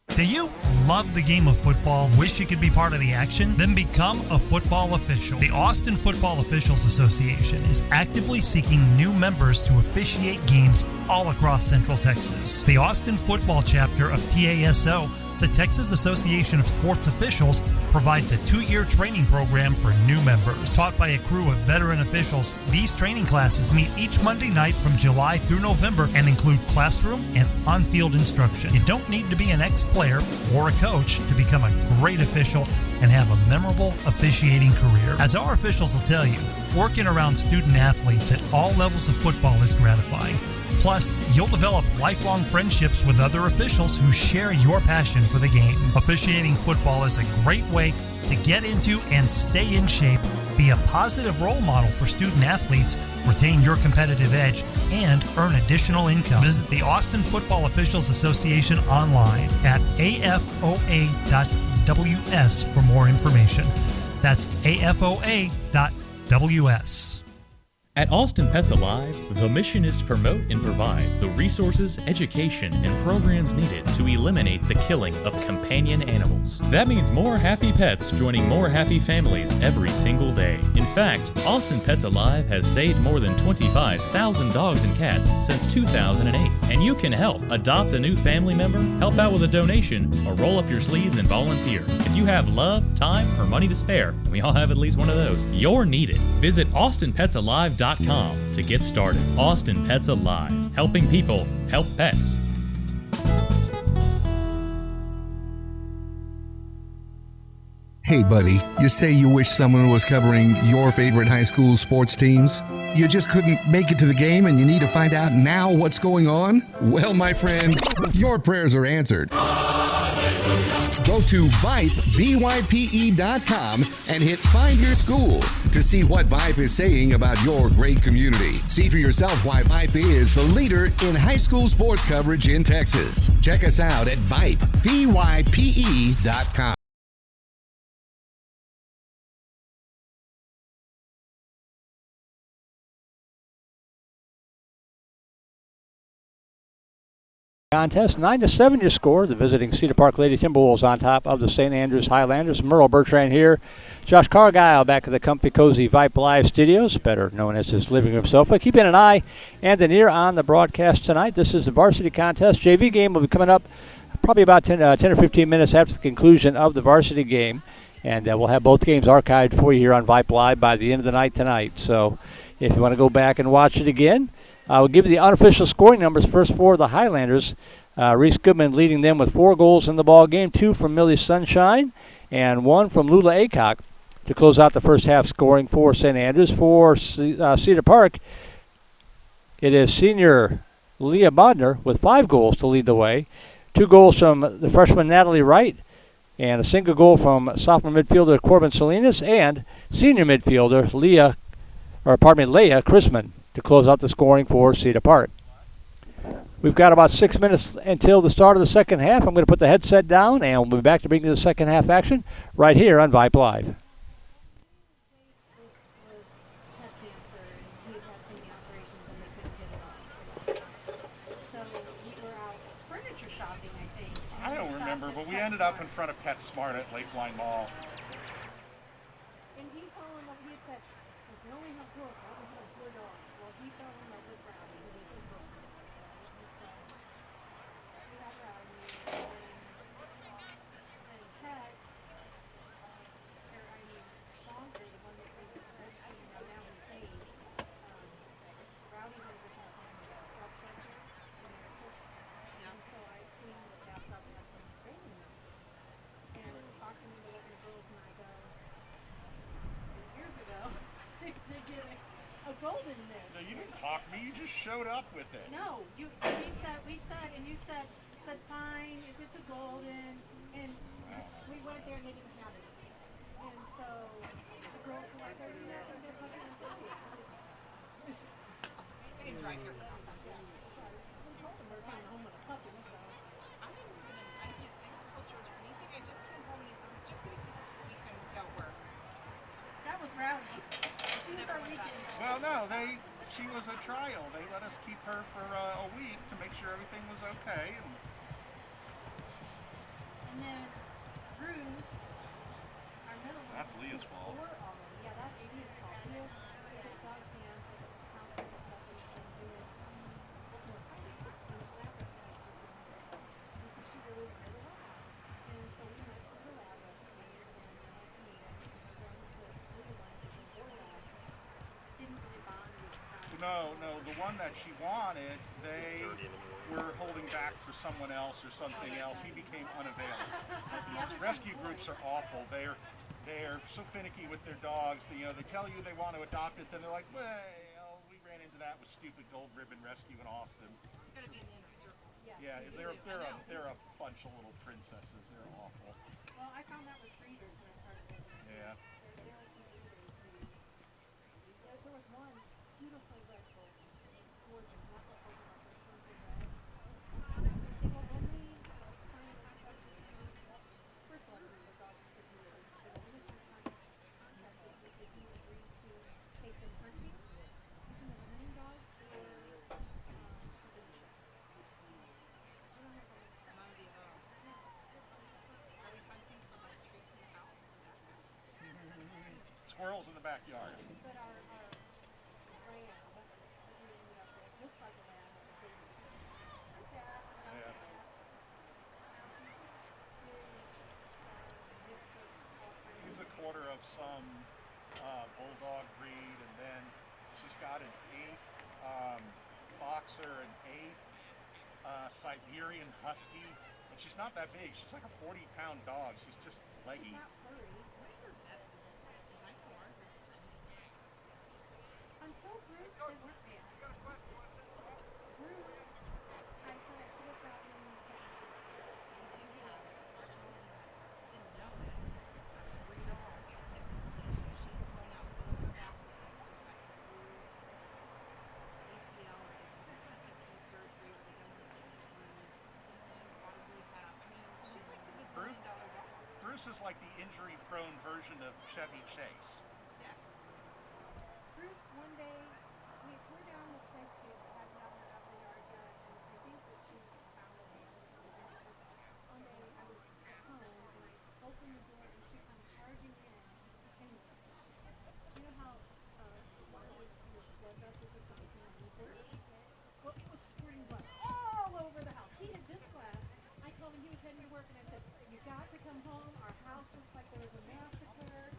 Do you love the game of football? Wish you could be part of the action? Then become a football official. The Austin Football Officials Association is actively seeking new members to officiate games all across Central Texas. The Austin Football Chapter of TASO, the Texas Association of Sports Officials, provides a 2-year training program for new members. Taught by a crew of veteran officials, these training classes meet each Monday night from July through November and include classroom and on-field instruction. You don't need to be an ex-player or a coach to become a great official and have a memorable officiating career. As our officials will tell you, working around student athletes at all levels of football is gratifying. Plus, you'll develop lifelong friendships with other officials who share your passion for the game. Officiating football is a great way to get into and stay in shape, be a positive role model for student athletes, retain your competitive edge, and earn additional income. Visit the Austin Football Officials Association online at afoa.ws for more information. That's afoa.ws. At Austin Pets Alive, the mission is to promote and provide the resources, education, and programs needed to eliminate the killing of companion animals. That means more happy pets joining more happy families every single day. In fact, Austin Pets Alive has saved more than 25,000 dogs and cats since 2008. And you can help. Adopt a new family member, help out with a donation, or roll up your sleeves and volunteer. If you have love, time, or money to spare, we all have at least one of those, you're needed. Visit AustinPetsAlive.com to get started. Austin Pets Alive, helping people help pets. Hey, it's 9 o'clock. It's time for Cedar Park Sports. We're going to take a break. Be back for the second half. You are watching St. Andrews Girls Lacrosse on the Vype Live Network. Hey, buddy, you say you wish someone was covering your favorite high school sports teams? You just couldn't make it to the game and you need to find out now what's going on? Well, my friend, your prayers are answered. Go to Vype, VYPE.com and hit Find Your School to see what Vype is saying about your great community. See for yourself why Vype is the leader in high school sports coverage in Texas. Check us out at Vype, VYPE.com. Contest 9-7 your score. The visiting Cedar Park Lady Timberwolves on top of the St. Andrews Highlanders. Merle Bertrand here. Josh Cargile back at the comfy, cozy Vype Live studios, better known as his living room sofa. Keeping an eye and an ear on the broadcast tonight. This is the varsity contest. JV game will be coming up probably about 10 or 15 minutes after the conclusion of the varsity game. And we'll have both games archived for you here on Vype Live by the end of the night tonight. So if you want to go back and watch it again, we'll give you the unofficial scoring numbers first for the Highlanders. Reese Goodman leading them with 4 goals in the ball game, 2 from Millie Sunshine and 1 from Lula Aycock to close out the first half scoring for St. Andrews. For Cedar Park, it is senior Leah Bodner with 5 goals to lead the way. 2 goals from the freshman Natalie Wright and a single goal from sophomore midfielder Corbin Salinas and senior midfielder Leah Chrisman to close out the scoring for Cedar Park. We've got about 6 minutes until the start of the second half. I'm going to put the headset down, and we'll be back to bring you the second half action right here on Vype Live. I don't remember, but we ended up in front of PetSmart at Lakeline Mall. And he fell in love, he said, "If you only have books, I don't have good dogs." Well, he fell in love with Rowdy, and he was book. We got Rowdy, and Chet, Longer, the one that we now we paid. Rowdy was just having a bathtub shelter, and so I seen the bathtub had some training numbers. And talked to me to let the girls and I go, years ago, to get a golden there. No, you didn't talk to me. You just showed up with it. No, we said, and you said fine if it's a golden, and we went there and they didn't have it. And so the girls were like, "Are you not going to get something in Saudi?" They drive your house. Yeah. We told them we're coming home with a puppy, so. I told George anything. I just came home and he said, "It's just going to keep it weekend until work." That was Rowdy. She was our weekend. Well, no, she was a trial. They let us keep her for a week to make sure everything was okay. And then Bruce, our middle one. That's Leah's fault. Yeah, that's Leah's fault. Leah just got a chance to count the stuff that she's been doing. She really wanted it all. And so we went to the lab rescue and didn't really bond with No, the one that she wanted, they were holding back for someone else or something else. He became unavailable. These rescue groups are awful. They're so finicky with their dogs. They tell you they want to adopt it, then they're like, well, we ran into that with stupid Gold Ribbon Rescue in Austin. Yeah, they're a bunch of little princesses. They're awful. Well, I found that with breeders when I started working. Yeah. There was one beautiful red gold, gorgeous, not the old one, but some good red. They will only sign a contract with you. First of all, the dog is super good. They will only sign a contract with you if you agree to take them hunting, using a hunting dog, or adventure. I don't have a Squirrels in the backyard. But our ram, we ended up with, looks like a lamb with a big cat. Yeah. She's a quarter of some bulldog breed, and then she's got an 8 boxer, an 8 Siberian husky, and she's not that big. She's like a 40-pound dog. She's just leggy. She's not furry. Bruce is like the injury-prone version of Chevy Chase. Bruce, one day, we're down with Thanksgiving, having down there after yard done, and I think that she found a band or something. Because one day I was at home and I opened the door and she comes charging in, and you know how one of your blood vessels or something can leak it? Well, it was squirting blood all over the house. He had just left. I told him he was heading to work, and I said, "You got to come home. Our house looks like there was a massacre."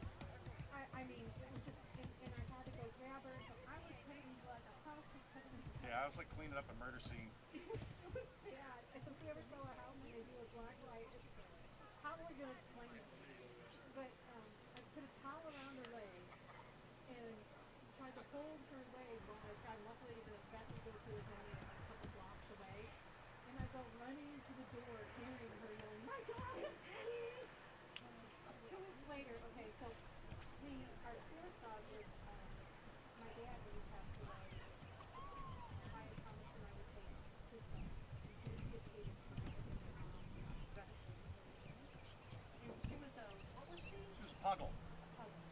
I mean, it was just, and I had to go grab her. So I was covered in blood. The house was covered in blood. Yeah, I was like cleaning up a murder scene. It was bad. If you ever saw a house when they do a black light, how are we going to explain it? But I put a towel around her leg and tried to hold her leg while I tried. Luckily, the vet we go to is only a couple blocks away. And I go running to the door, hearing her yelling, "My dog is Penny!" 2 weeks later, okay, so our fourth dog was my dad when he passed away. I had promised him I would take his dog, and he had hated Pie and my mom rescued her. And she was what was she? She was a puggle. A puggle.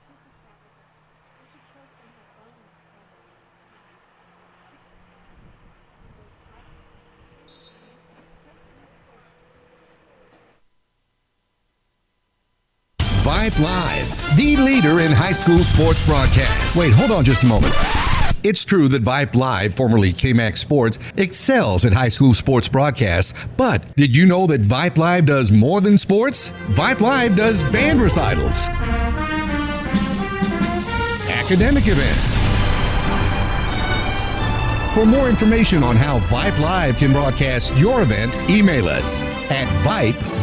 She's just that little. Well, she choked and had bone on her knees. And those black Vype Live, the leader in high school sports broadcasts. Wait, hold on just a moment. It's true that Vype Live, formerly KMAX Sports, excels at high school sports broadcasts, but did you know that Vype Live does more than sports? Vype Live does band recitals, academic events. For more information on how Vype Live can broadcast your event, email us at vype.com.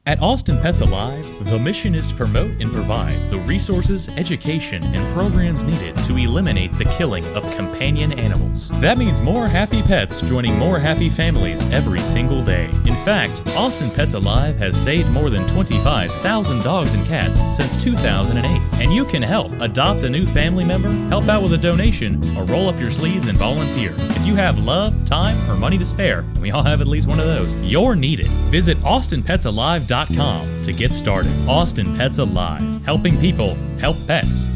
At Austin Pets Alive, the mission is to promote and provide the resources, education, and programs needed to eliminate the killing of companion animals. That means more happy pets joining more happy families every single day. In fact, Austin Pets Alive has saved more than 25,000 dogs and cats since 2008. And you can help. Adopt a new family member, help out with a donation, or roll up your sleeves and volunteer. If you have love, time, or money to spare, and we all have at least one of those, you're needed. Visit AustinPetsAlive.com to get started. Austin Pets Alive, helping people help pets.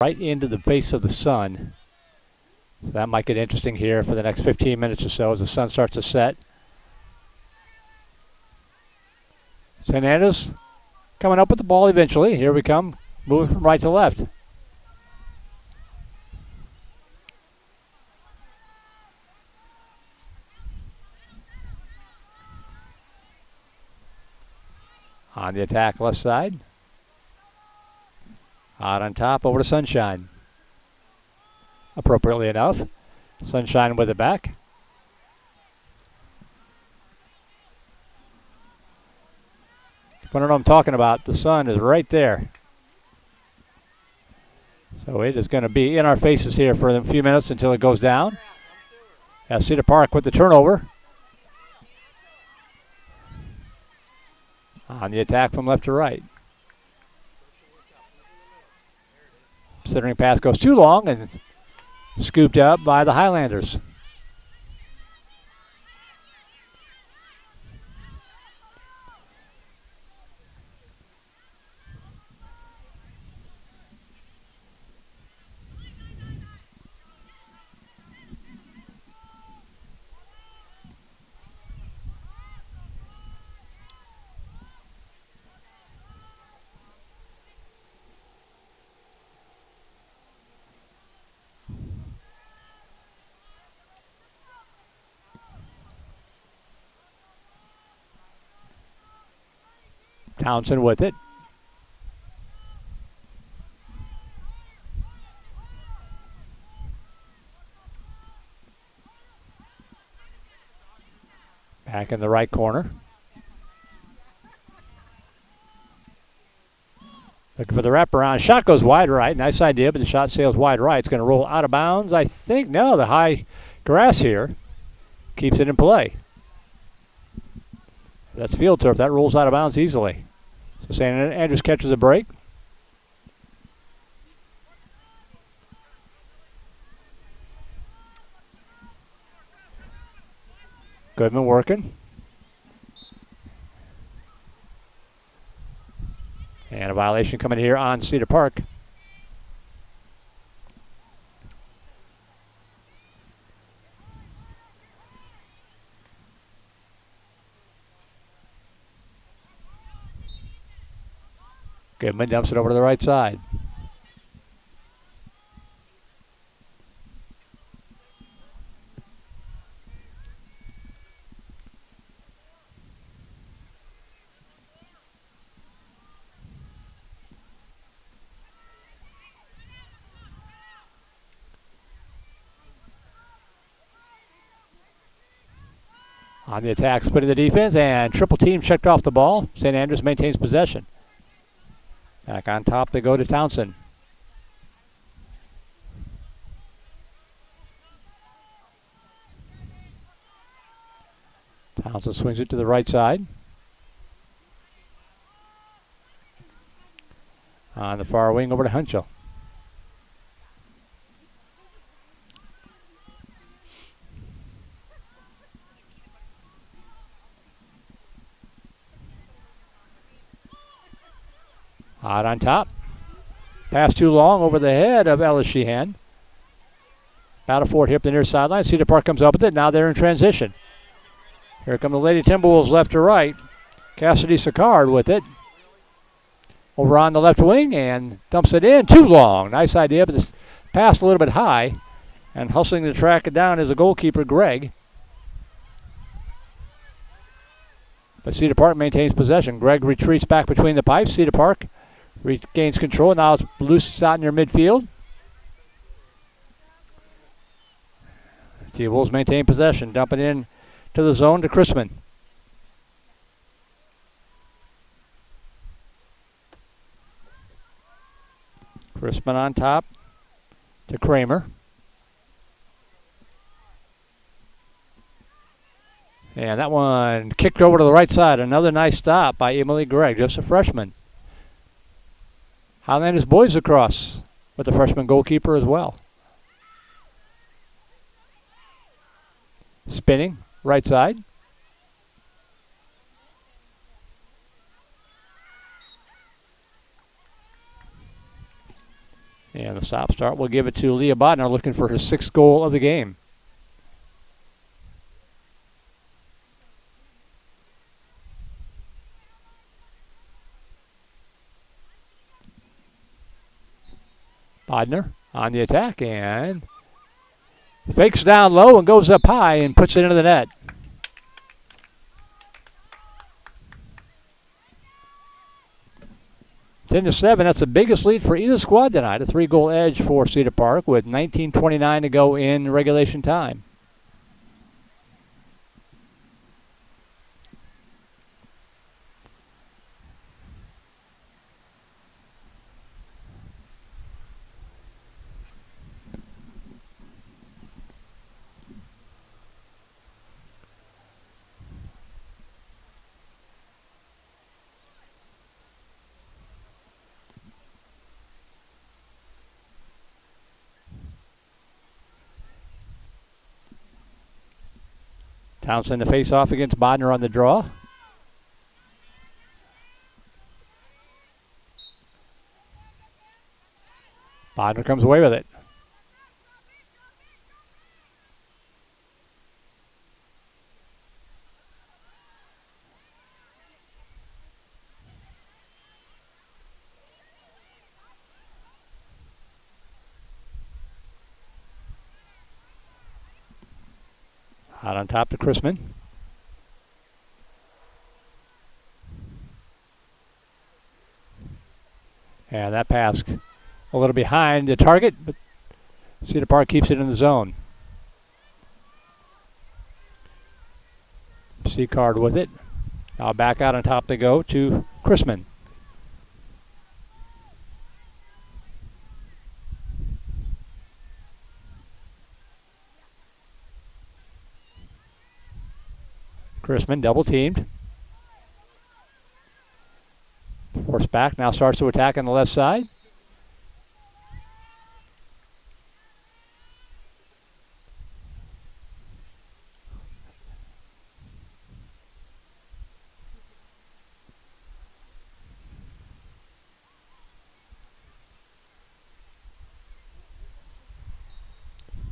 Right into the face of the sun. So that might get interesting here for the next 15 minutes or so as the sun starts to set. St. Andrews coming up with the ball eventually. Here we come, moving from right to left. On the attack, left side. Out on top, over to Sunshine. Appropriately enough. Sunshine with it back. If you don't know what I'm talking about, the sun is right there. So it is going to be in our faces here for a few minutes until it goes down. As Cedar Park with the turnover. On the attack from left to right. Centering pass goes too long and scooped up by the Highlanders. Townsend with it. Back in the right corner. Looking for the wraparound. Shot goes wide right. Nice idea, but the shot sails wide right. It's going to roll out of bounds. I think, no, the high grass here keeps it in play. That's field turf. That rolls out of bounds easily. So St. Andrews catches a break. Goodman working. And a violation coming here on Cedar Park. Goodman dumps it over to the right side. On the attack, splitting the defense, and triple team checked off the ball. St. Andrews maintains possession. Back on top, they go to Townsend. Townsend swings it to the right side. On the far wing, over to Hunchel. Out on top. Pass too long over the head of Ellis Sheehan. Battle for it here up the near sideline. Cedar Park comes up with it. Now they're in transition. Here come the Lady Timberwolves left to right. Cassidy Sicard with it. Over on the left wing and dumps it in. Too long. Nice idea, but it's passed a little bit high. And hustling to track it down is the goalkeeper, Gregg. But Cedar Park maintains possession. Gregg retreats back between the pipes. Cedar Park regains control. Now it's loose out near midfield. The Wolves maintain possession. Dumping in to the zone to Chrisman. Chrisman on top to Kramer. And that one kicked over to the right side. Another nice stop by Emily Gregg, just a freshman. Highlanders boys across with the freshman goalkeeper as well. Spinning, right side. And the stop start will give it to Leah Bodnar, looking for her 6th goal of the game. Bodnar on the attack and fakes down low and goes up high and puts it into the net. Ten to 7. That's the biggest lead for either squad tonight. A 3-goal edge for Cedar Park with 19:29 to go in regulation time. Townsend to face off against Bodnar on the draw. Bodnar comes away with it. Out on top to Chrisman. And that pass a little behind the target, but Cedar Park keeps it in the zone. Seacard with it. Now back out on top they go to Chrisman. Chrisman double teamed. Forced back, now starts to attack on the left side.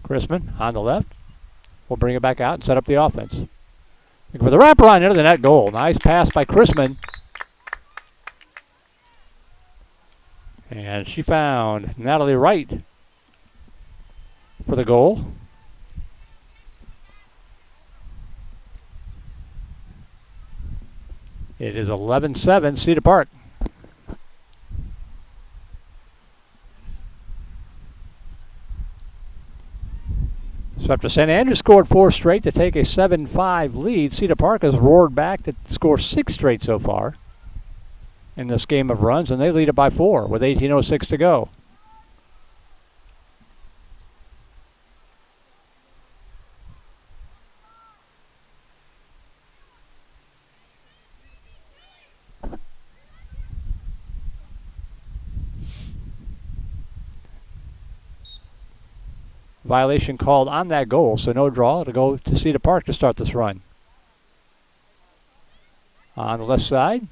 Chrisman on the left. We'll bring it back out and set up the offense. Looking for the wraparound into the net goal. Nice pass by Chrisman. And she found Natalie Wright for the goal. It is 11-7 Cedar Park. So after St. Andrews scored 4 straight to take a 7-5 lead, Cedar Park has roared back to score 6 straight so far in this game of runs, and they lead it by 4 with 18:06 to go. Violation called on that goal, so no draw. It'll go to Cedar Park to start this run. On the left side,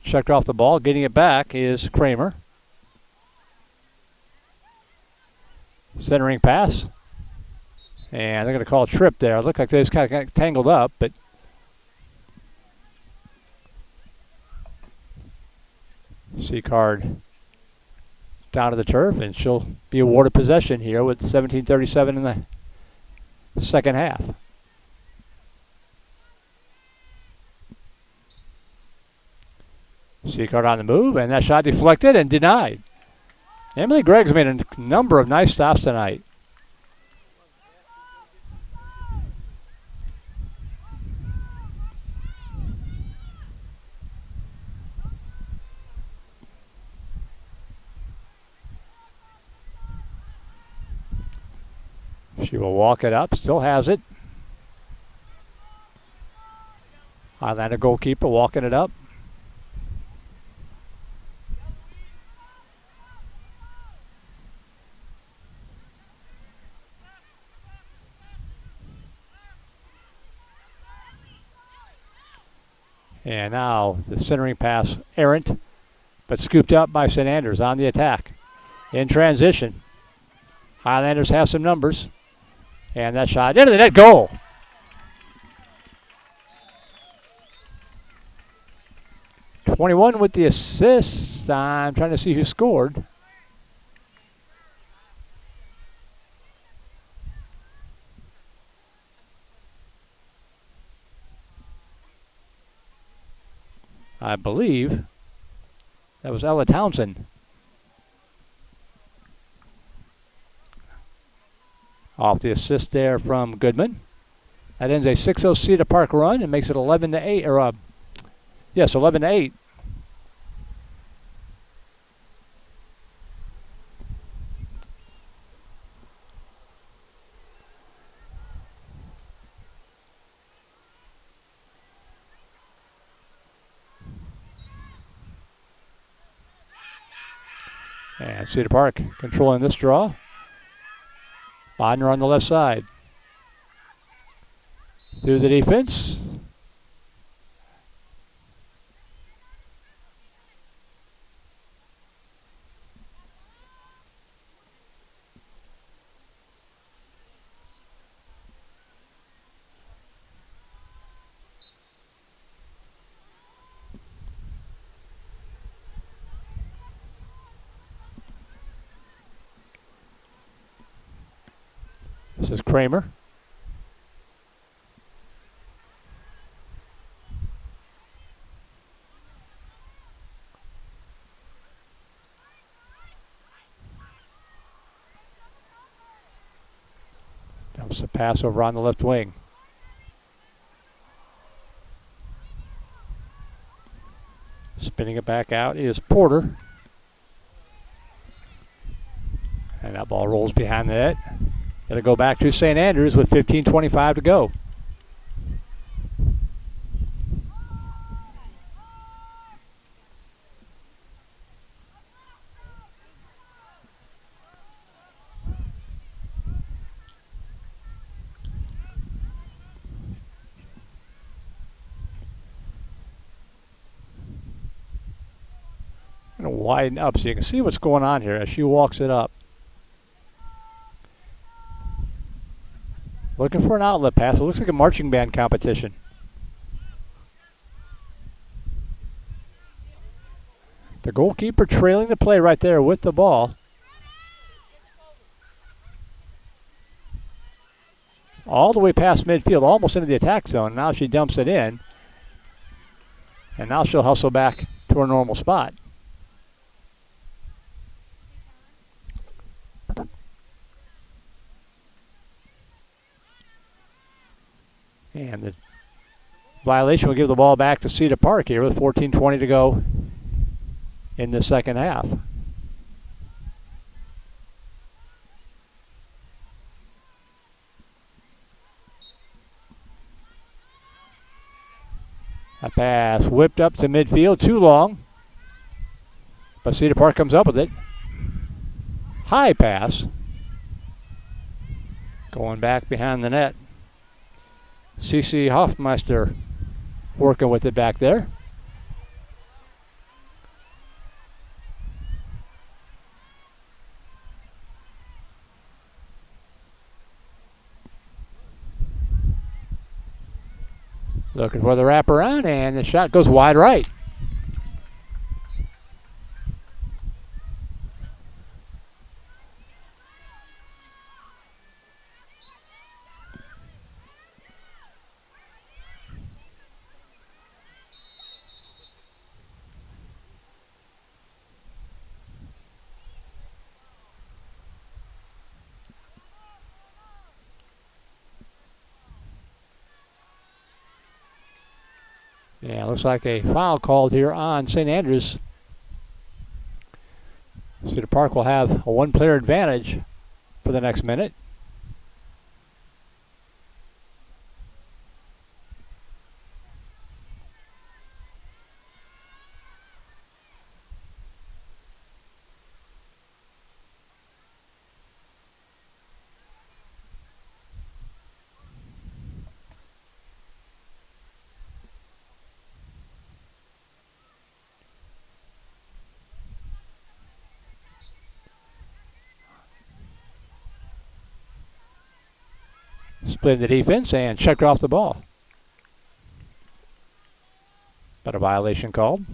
checked off the ball. Getting it back is Kramer. Centering pass. And they're going to call a trip there. It looked like they just kind of got tangled up, but Seacard down to the turf, and she'll be awarded possession here with 17:37 in the second half. Seacard on the move, and that shot deflected and denied. Emily Gregg's made a number of nice stops tonight. She will walk it up, still has it. Highlander goalkeeper walking it up. And now the centering pass errant, but scooped up by St. Andrews on the attack. In transition, Highlanders have some numbers. And that shot into the net, goal. '21 with the assist. I'm trying to see who scored. I believe that was Ella Townsend. Off the assist there from Goodman. That ends a 6-0 Cedar Park run and makes it 11-8. Or 11-8. And Cedar Park controlling this draw. Bodner on the left side. Through the defense. This is Kramer. Wants to pass over on the left wing. Spinning it back out is Porter. And that ball rolls behind the net. It'll go back to St. Andrews with 15:25 to go. Going to widen up so you can see what's going on here as she walks it up. Looking for an outlet pass. It looks like a marching band competition. The goalkeeper trailing the play right there with the ball. All the way past midfield, almost into the attack zone. Now she dumps it in. And now she'll hustle back to her normal spot. And the violation will give the ball back to Cedar Park here with 14:20 to go in the second half. A pass whipped up to midfield, too long. But Cedar Park comes up with it. High pass. Going back behind the net. C.C. Hoffmeister working with it back there. Looking for the wraparound, and the shot goes wide right. Yeah, looks like a foul called here on St. Andrews. Cedar Park will have a one-player advantage for the next minute. Split the defense and checked off the ball. But a violation called.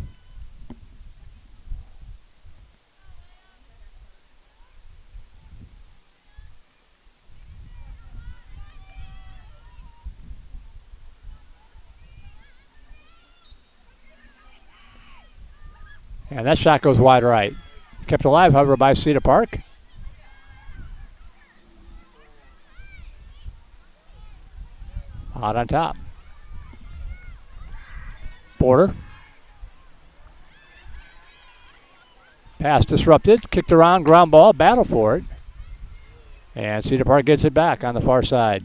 And that shot goes wide right. Kept alive, however, by Cedar Park. Out on top. Porter. Pass disrupted. Kicked around, ground ball, battle for it. And Cedar Park gets it back on the far side.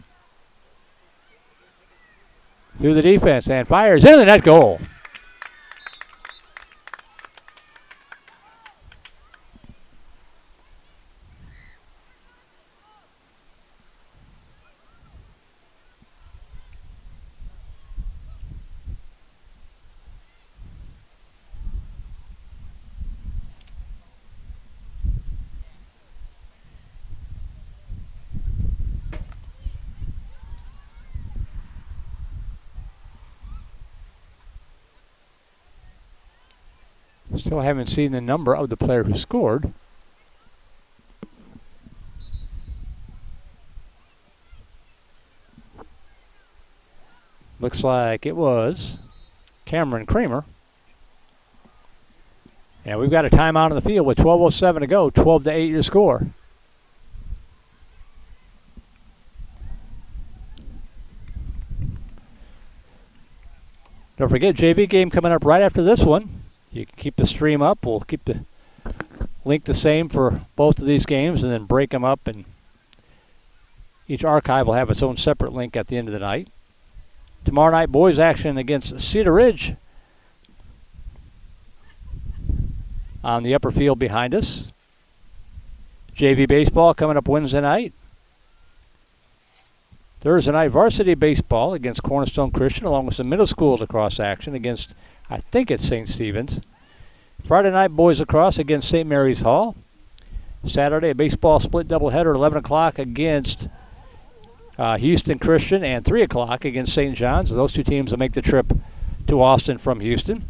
Through the defense and fires into the net goal. Still haven't seen the number of the player who scored. Looks like it was Cameron Kramer. And we've got a timeout on the field with 12:07 to go, 12-8 your score. Don't forget, JV game coming up right after this one. You can keep the stream up. We'll keep the link the same for both of these games and then break them up, and each archive will have its own separate link at the end of the night. Tomorrow night, boys action against Cedar Ridge on the upper field behind us. JV baseball coming up Wednesday night. Thursday night, varsity baseball against Cornerstone Christian, along with some middle school lacrosse action against, I think it's St. Stephen's. Friday night, boys lacrosse against St. Mary's Hall. Saturday, a baseball split doubleheader, 11 o'clock against Houston Christian, and 3 o'clock against St. John's. Those two teams will make the trip to Austin from Houston.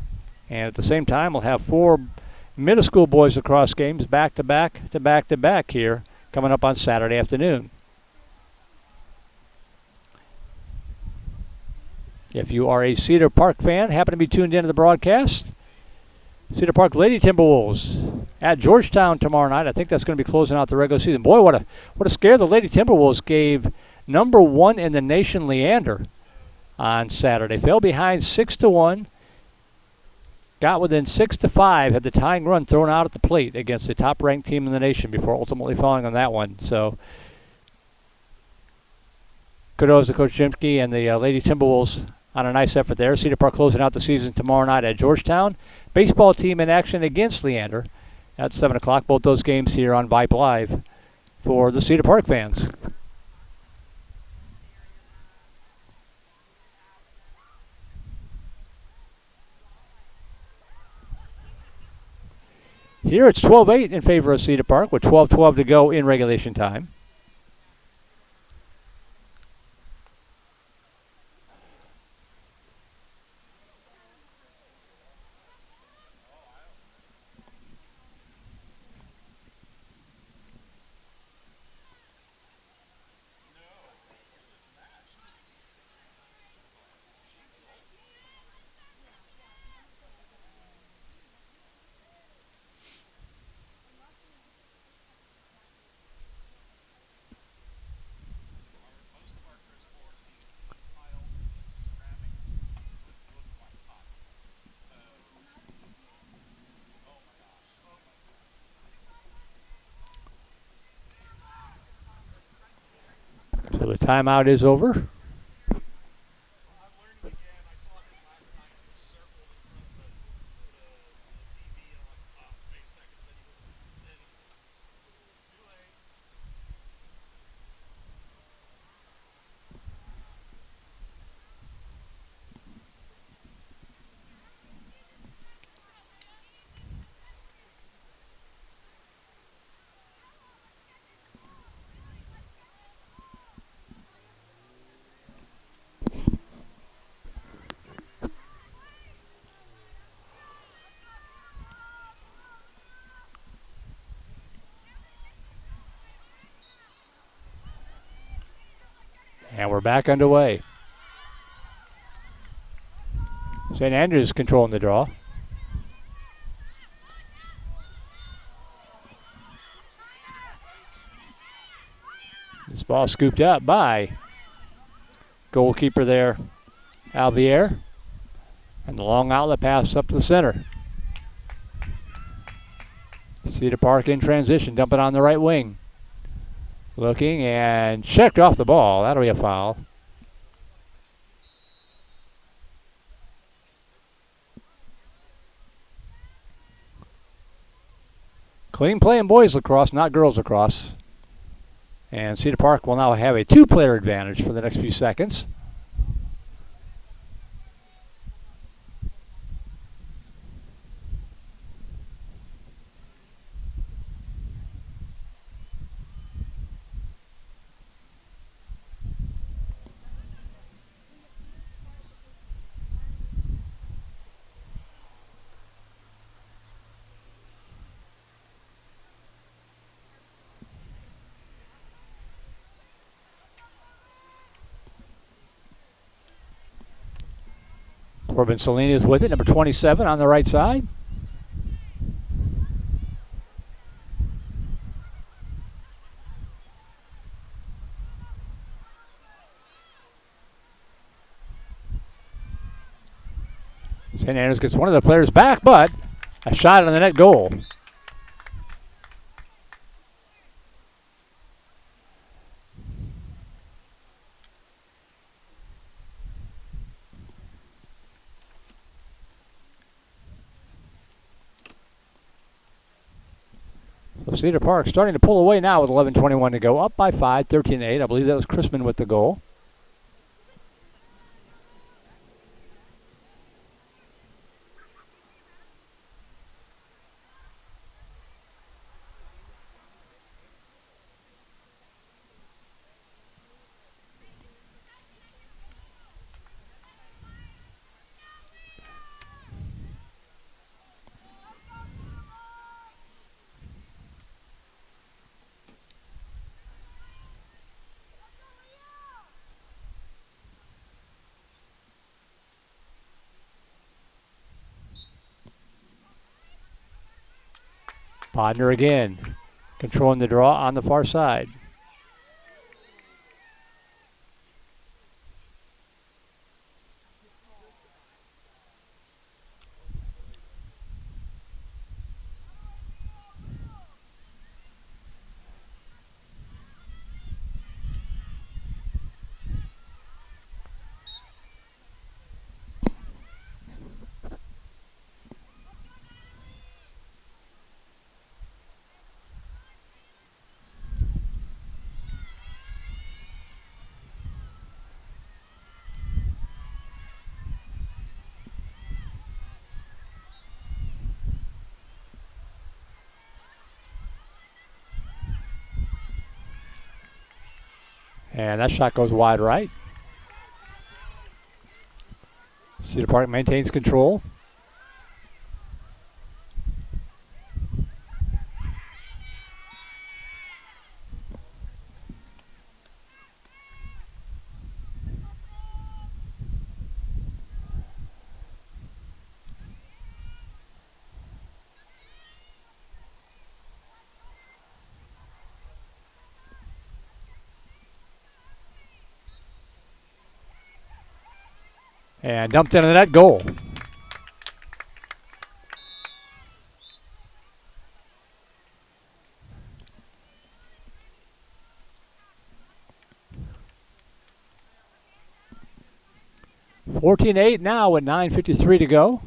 And at the same time, we'll have 4 middle school boys lacrosse games back to back here coming up on Saturday afternoon. If you are a Cedar Park fan, happen to be tuned into the broadcast, Cedar Park Lady Timberwolves at Georgetown tomorrow night. I think that's going to be closing out the regular season. Boy, what a scare the Lady Timberwolves gave number 1 in the nation, Leander, on Saturday. Fell behind 6-1. Got within 6-5, had the tying run thrown out at the plate against the top-ranked team in the nation before ultimately falling on that one. So, kudos to Coach Jimke and the Lady Timberwolves on a nice effort there. Cedar Park closing out the season tomorrow night at Georgetown. Baseball team in action against Leander at 7 o'clock. Both those games here on Vype Live for the Cedar Park fans. Here it's 12-8 in favor of Cedar Park with 12:12 to go in regulation time. So the timeout is over. And we're back underway. St. Andrews controlling the draw. This ball scooped up by goalkeeper there, Alvier. And the long outlet pass up the center. Cedar Park in transition, dump it on the right wing. Looking and checked off the ball. That'll be a foul. Clean play in boys lacrosse, not girls lacrosse. And Cedar Park will now have a 2-player advantage for the next few seconds. Corbin Salinas with it, number 27 on the right side. St. Andrews gets one of the players back, but a shot on the net goal. So Cedar Park starting to pull away now with 11:21 to go. Up by 5, 13-8. I believe that was Chrisman with the goal. Podner again, controlling the draw on the far side. And that shot goes wide right. Cedar Park maintains control. And dumped into the net goal. (14-8) now with 9:53 to go.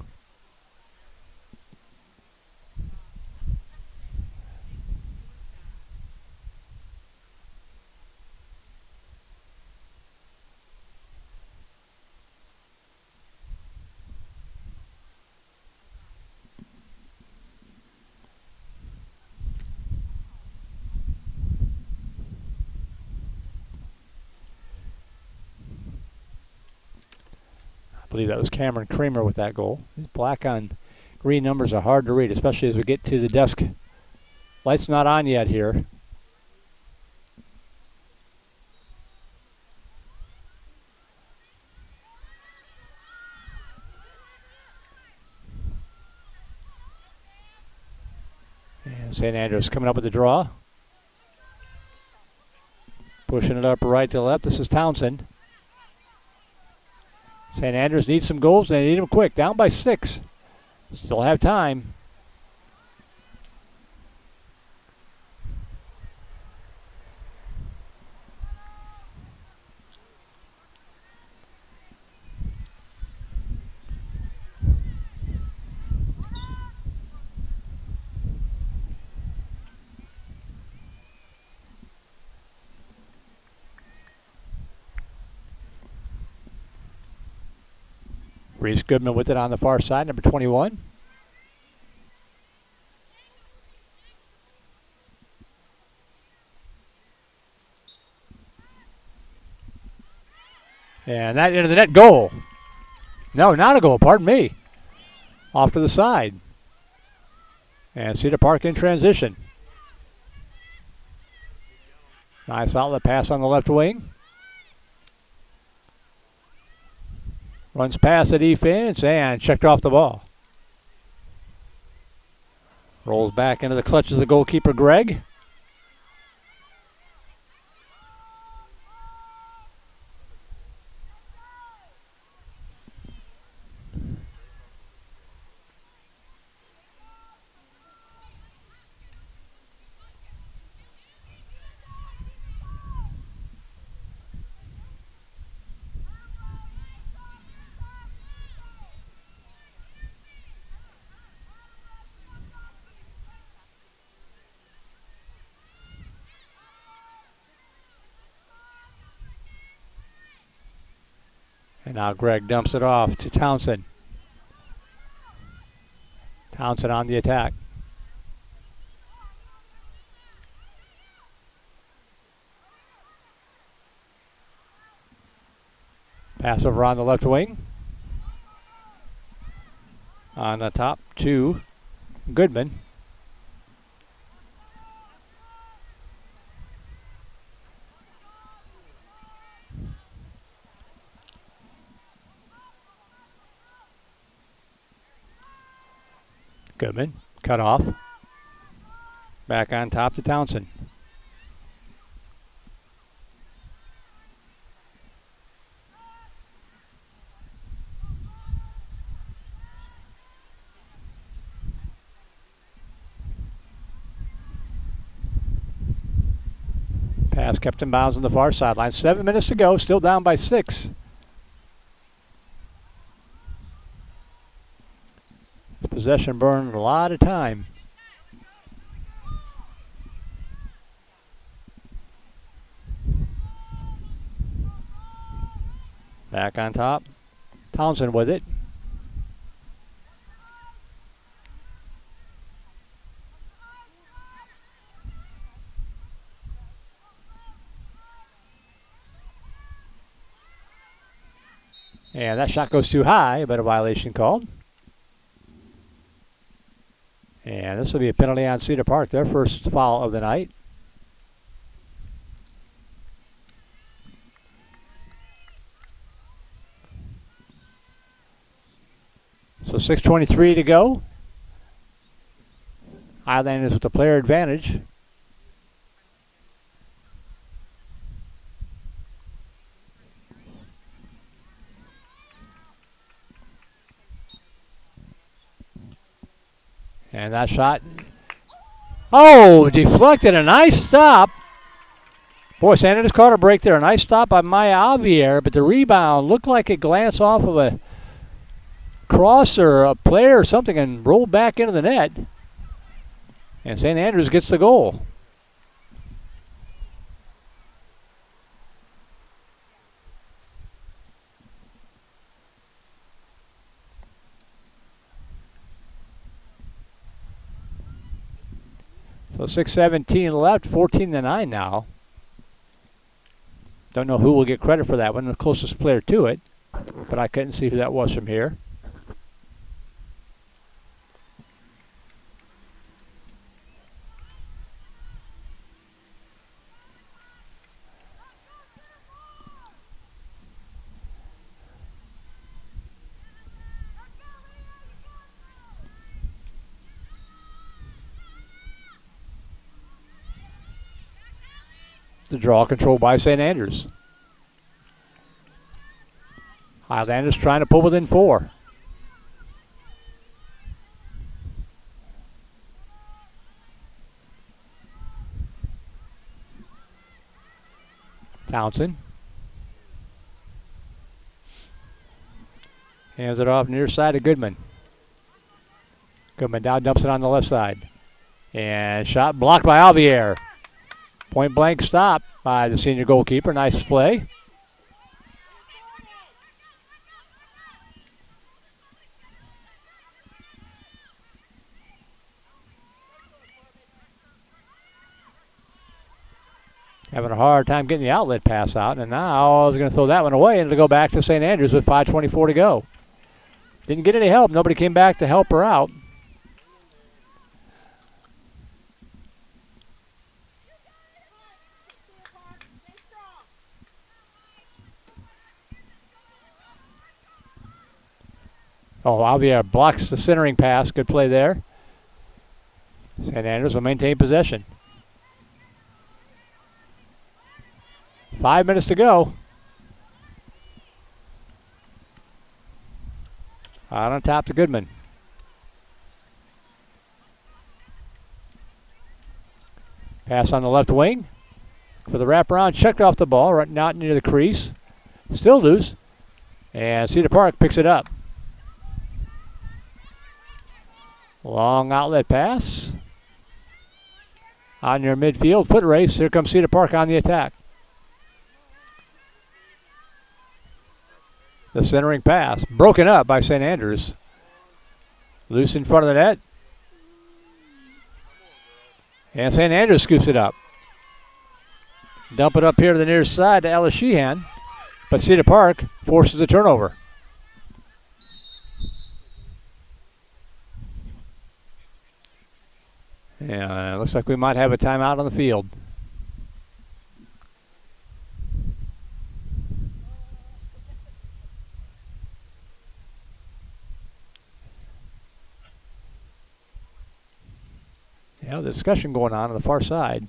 I believe that was Cameron Kramer with that goal. These black on green numbers are hard to read, especially as we get to the desk. Light's not on yet here. And St. Andrews coming up with the draw. Pushing it up right to left. This is Townsend. St. Andrews needs some goals. They need them quick. Down by 6. Still have time. Reese Goodman with it on the far side, number 21. And that into the net goal. No, not a goal, pardon me. Off to the side. And Cedar Park in transition. Nice outlet pass on the left wing. Runs past the defense and checked off the ball. Rolls back into the clutches of the goalkeeper, Greg. And now Gregg dumps it off to Townsend. Townsend on the attack. Pass over on the left wing. On the top to Goodman. Goodman, cut off. Back on top to Townsend. Pass kept in bounds on the far sideline. 7 minutes to go, still down by 6. Possession burned a lot of time. Back on top. Townsend with it. And that shot goes too high, but a violation called. And this will be a penalty on Cedar Park, their first foul of the night. So 6:23 to go. Highlanders with the player advantage. And that shot, oh, deflected. A nice stop. Boy, San Andreas caught a break there. A nice stop by Maya Javier, but the rebound looked like it glanced off of a cross or a player or something and rolled back into the net. And St. Andrews gets the goal. So 6:17 left, 14-9 now. Don't know who will get credit for that one, the closest player to it, but I couldn't see who that was from here. The draw controlled by St. Andrews. Highlanders trying to pull within 4. Townsend. Hands it off near side to Goodman. Goodman down, dumps it on the left side. And shot blocked by Javier. Point blank stop by the senior goalkeeper. Nice play. Having a hard time getting the outlet pass out, and now is going to throw that one away, and it'll go back to St. Andrews with 5:24 to go. Didn't get any help. Nobody came back to help her out. Oh, Javier blocks the centering pass. Good play there. St. Andrews will maintain possession. 5 minutes to go. Out on top to Goodman. Pass on the left wing for the wraparound. Checked off the ball, right not near the crease. Still loose. And Cedar Park picks it up. Long outlet pass. On your midfield, foot race. Here comes Cedar Park on the attack. The centering pass broken up by St. Andrews. Loose in front of the net. And St. Andrews scoops it up. Dump it up here to the near side to Ella Sheehan. But Cedar Park forces a turnover. And it looks like we might have a timeout on the field. Yeah, the discussion going on the far side.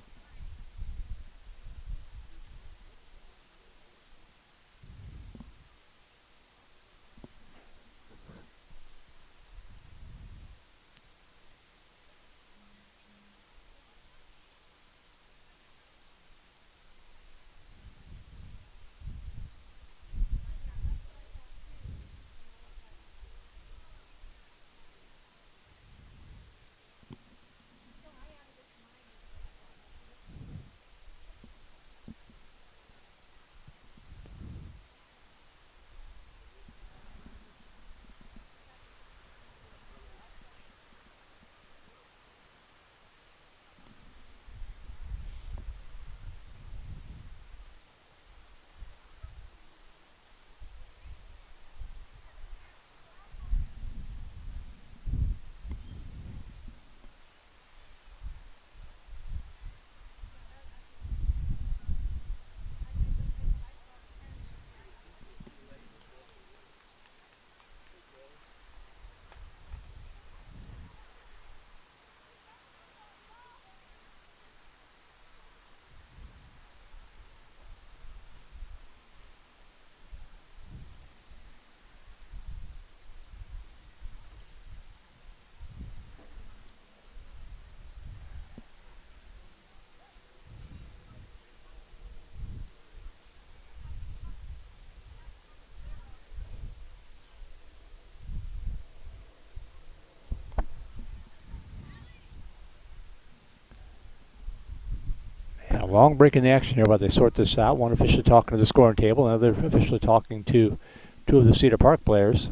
Yeah, long break in the action here while they sort this out. One official talking to the scoring table, another official talking to two of the Cedar Park players.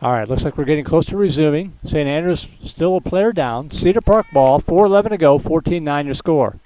All right, looks like we're getting close to resuming. St. Andrews still a player down. Cedar Park ball, 4:11 to go, 14-9 your score.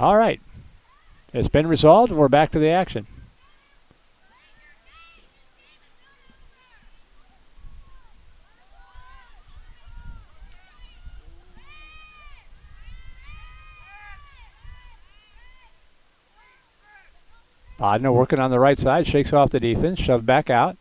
All right, it's been resolved, and we're back to the action. Bodner working on the right side, shakes off the defense, shoved back out.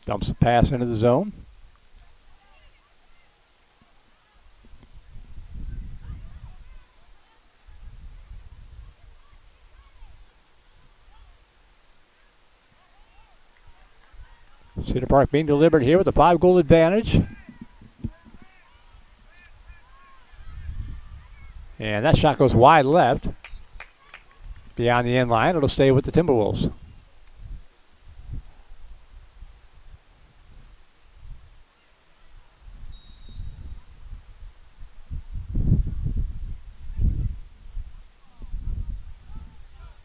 Dumps the pass into the zone. Cedar Park being delivered here with a 5-goal advantage. And that shot goes wide left. Beyond the end line, it'll stay with the Timberwolves.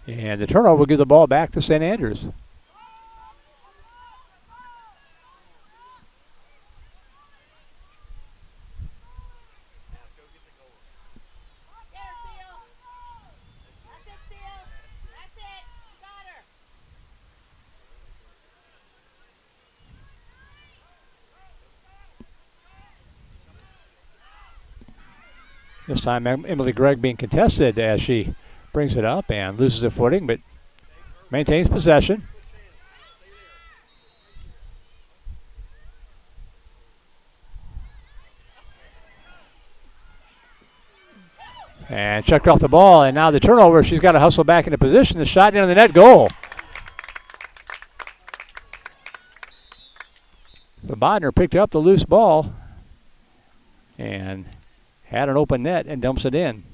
And the turnover will give the ball back to St. Andrews. This time Emily Gregg being contested as she brings it up and loses her footing, but maintains possession. And checked off the ball, and now the turnover. She's got to hustle back into position. The shot into the net, goal. So Bodner picked up the loose ball and had an open net and dumps it in.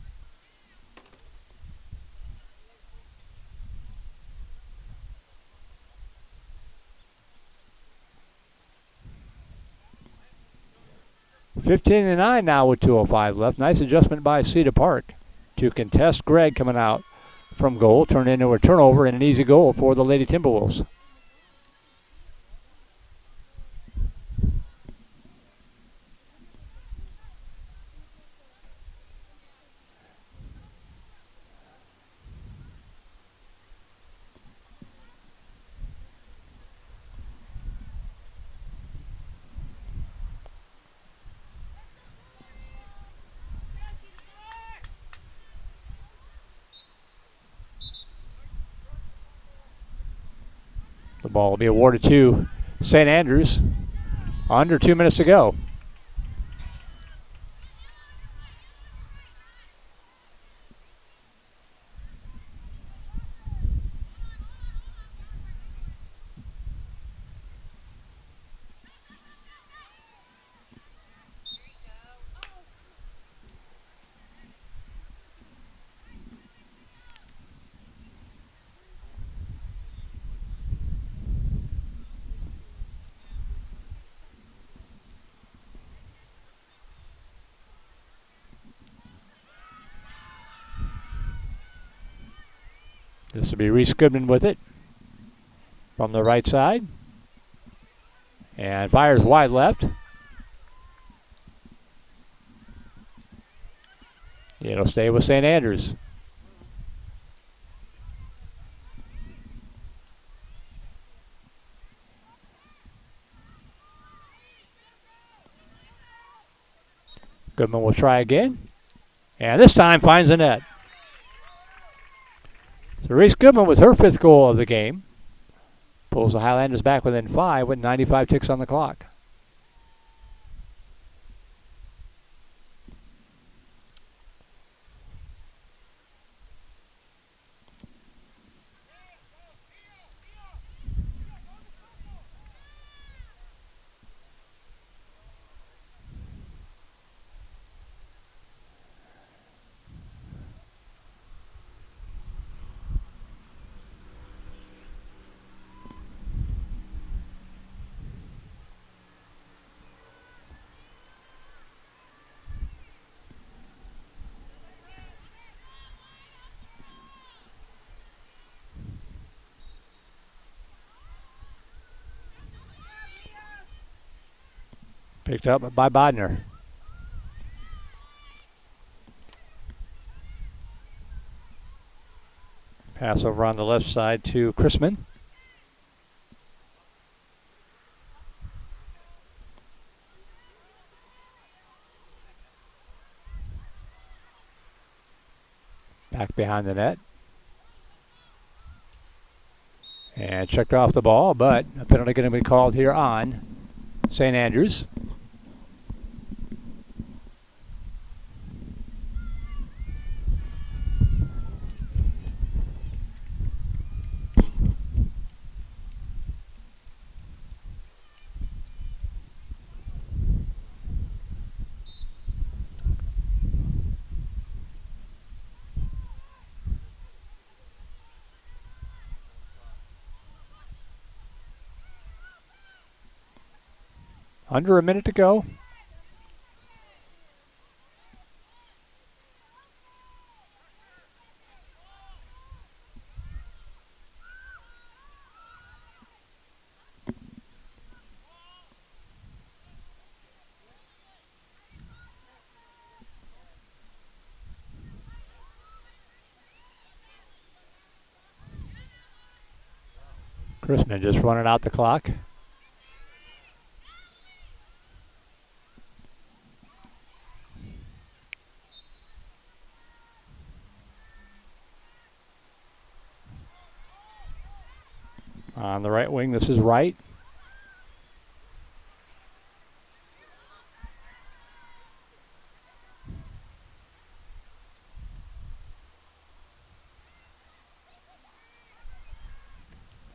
(15-9) now with 2:05 left. Nice adjustment by Cedar Park to contest Gregg coming out from goal. Turned into a turnover and an easy goal for the Lady Timberwolves. The ball will be awarded to St. Andrews. Under 2 minutes to go. This will be Reese Goodman with it from the right side. And fires wide left. It'll stay with St. Andrews. Goodman will try again. And this time finds the net. So Reese Goodman with her 5th goal of the game. Pulls the Highlanders back within 5 with 95 ticks on the clock. Picked up by Bodner. Pass over on the left side to Chrisman. Back behind the net. And checked off the ball, but a penalty going to be called here on St. Andrews. Under a minute to go. Chrisman just running out the clock. On the right wing, this is Wright.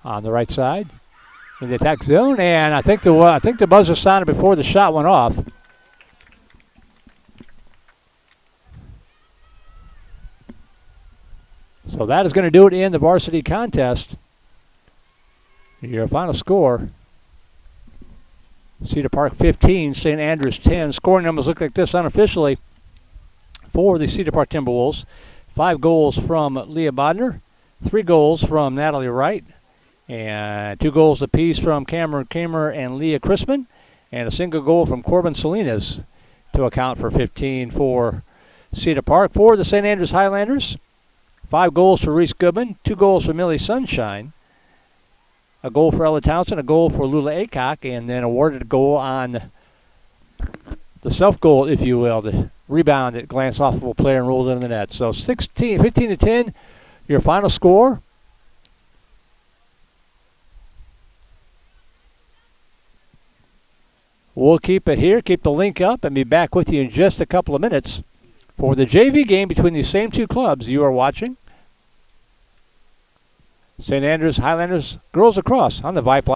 On the right side, in the attack zone, and I think the buzzer sounded before the shot went off. So that is going to do it in the varsity contest. Your final score: Cedar Park 15, St. Andrews 10. Scoring numbers look like this unofficially for the Cedar Park Timberwolves: 5 goals from Leah Bodner, 3 goals from Natalie Wright, and 2 goals apiece from Cameron Kamer and Leah Chrisman, and a single goal from Corbin Salinas to account for 15 for Cedar Park. For the St. Andrews Highlanders, 5 goals for Reese Goodman, 2 goals for Millie Sunshine, a goal for Ella Townsend, a goal for Lula Aycock, and then awarded a goal on the self-goal, if you will, the rebound that glanced off of a player and rolled into the net. So 15 to 10, your final score. We'll keep it here, keep the link up, and be back with you in just a couple of minutes for the JV game between these same two clubs you are watching. St. Andrews Highlanders girls across on the Vype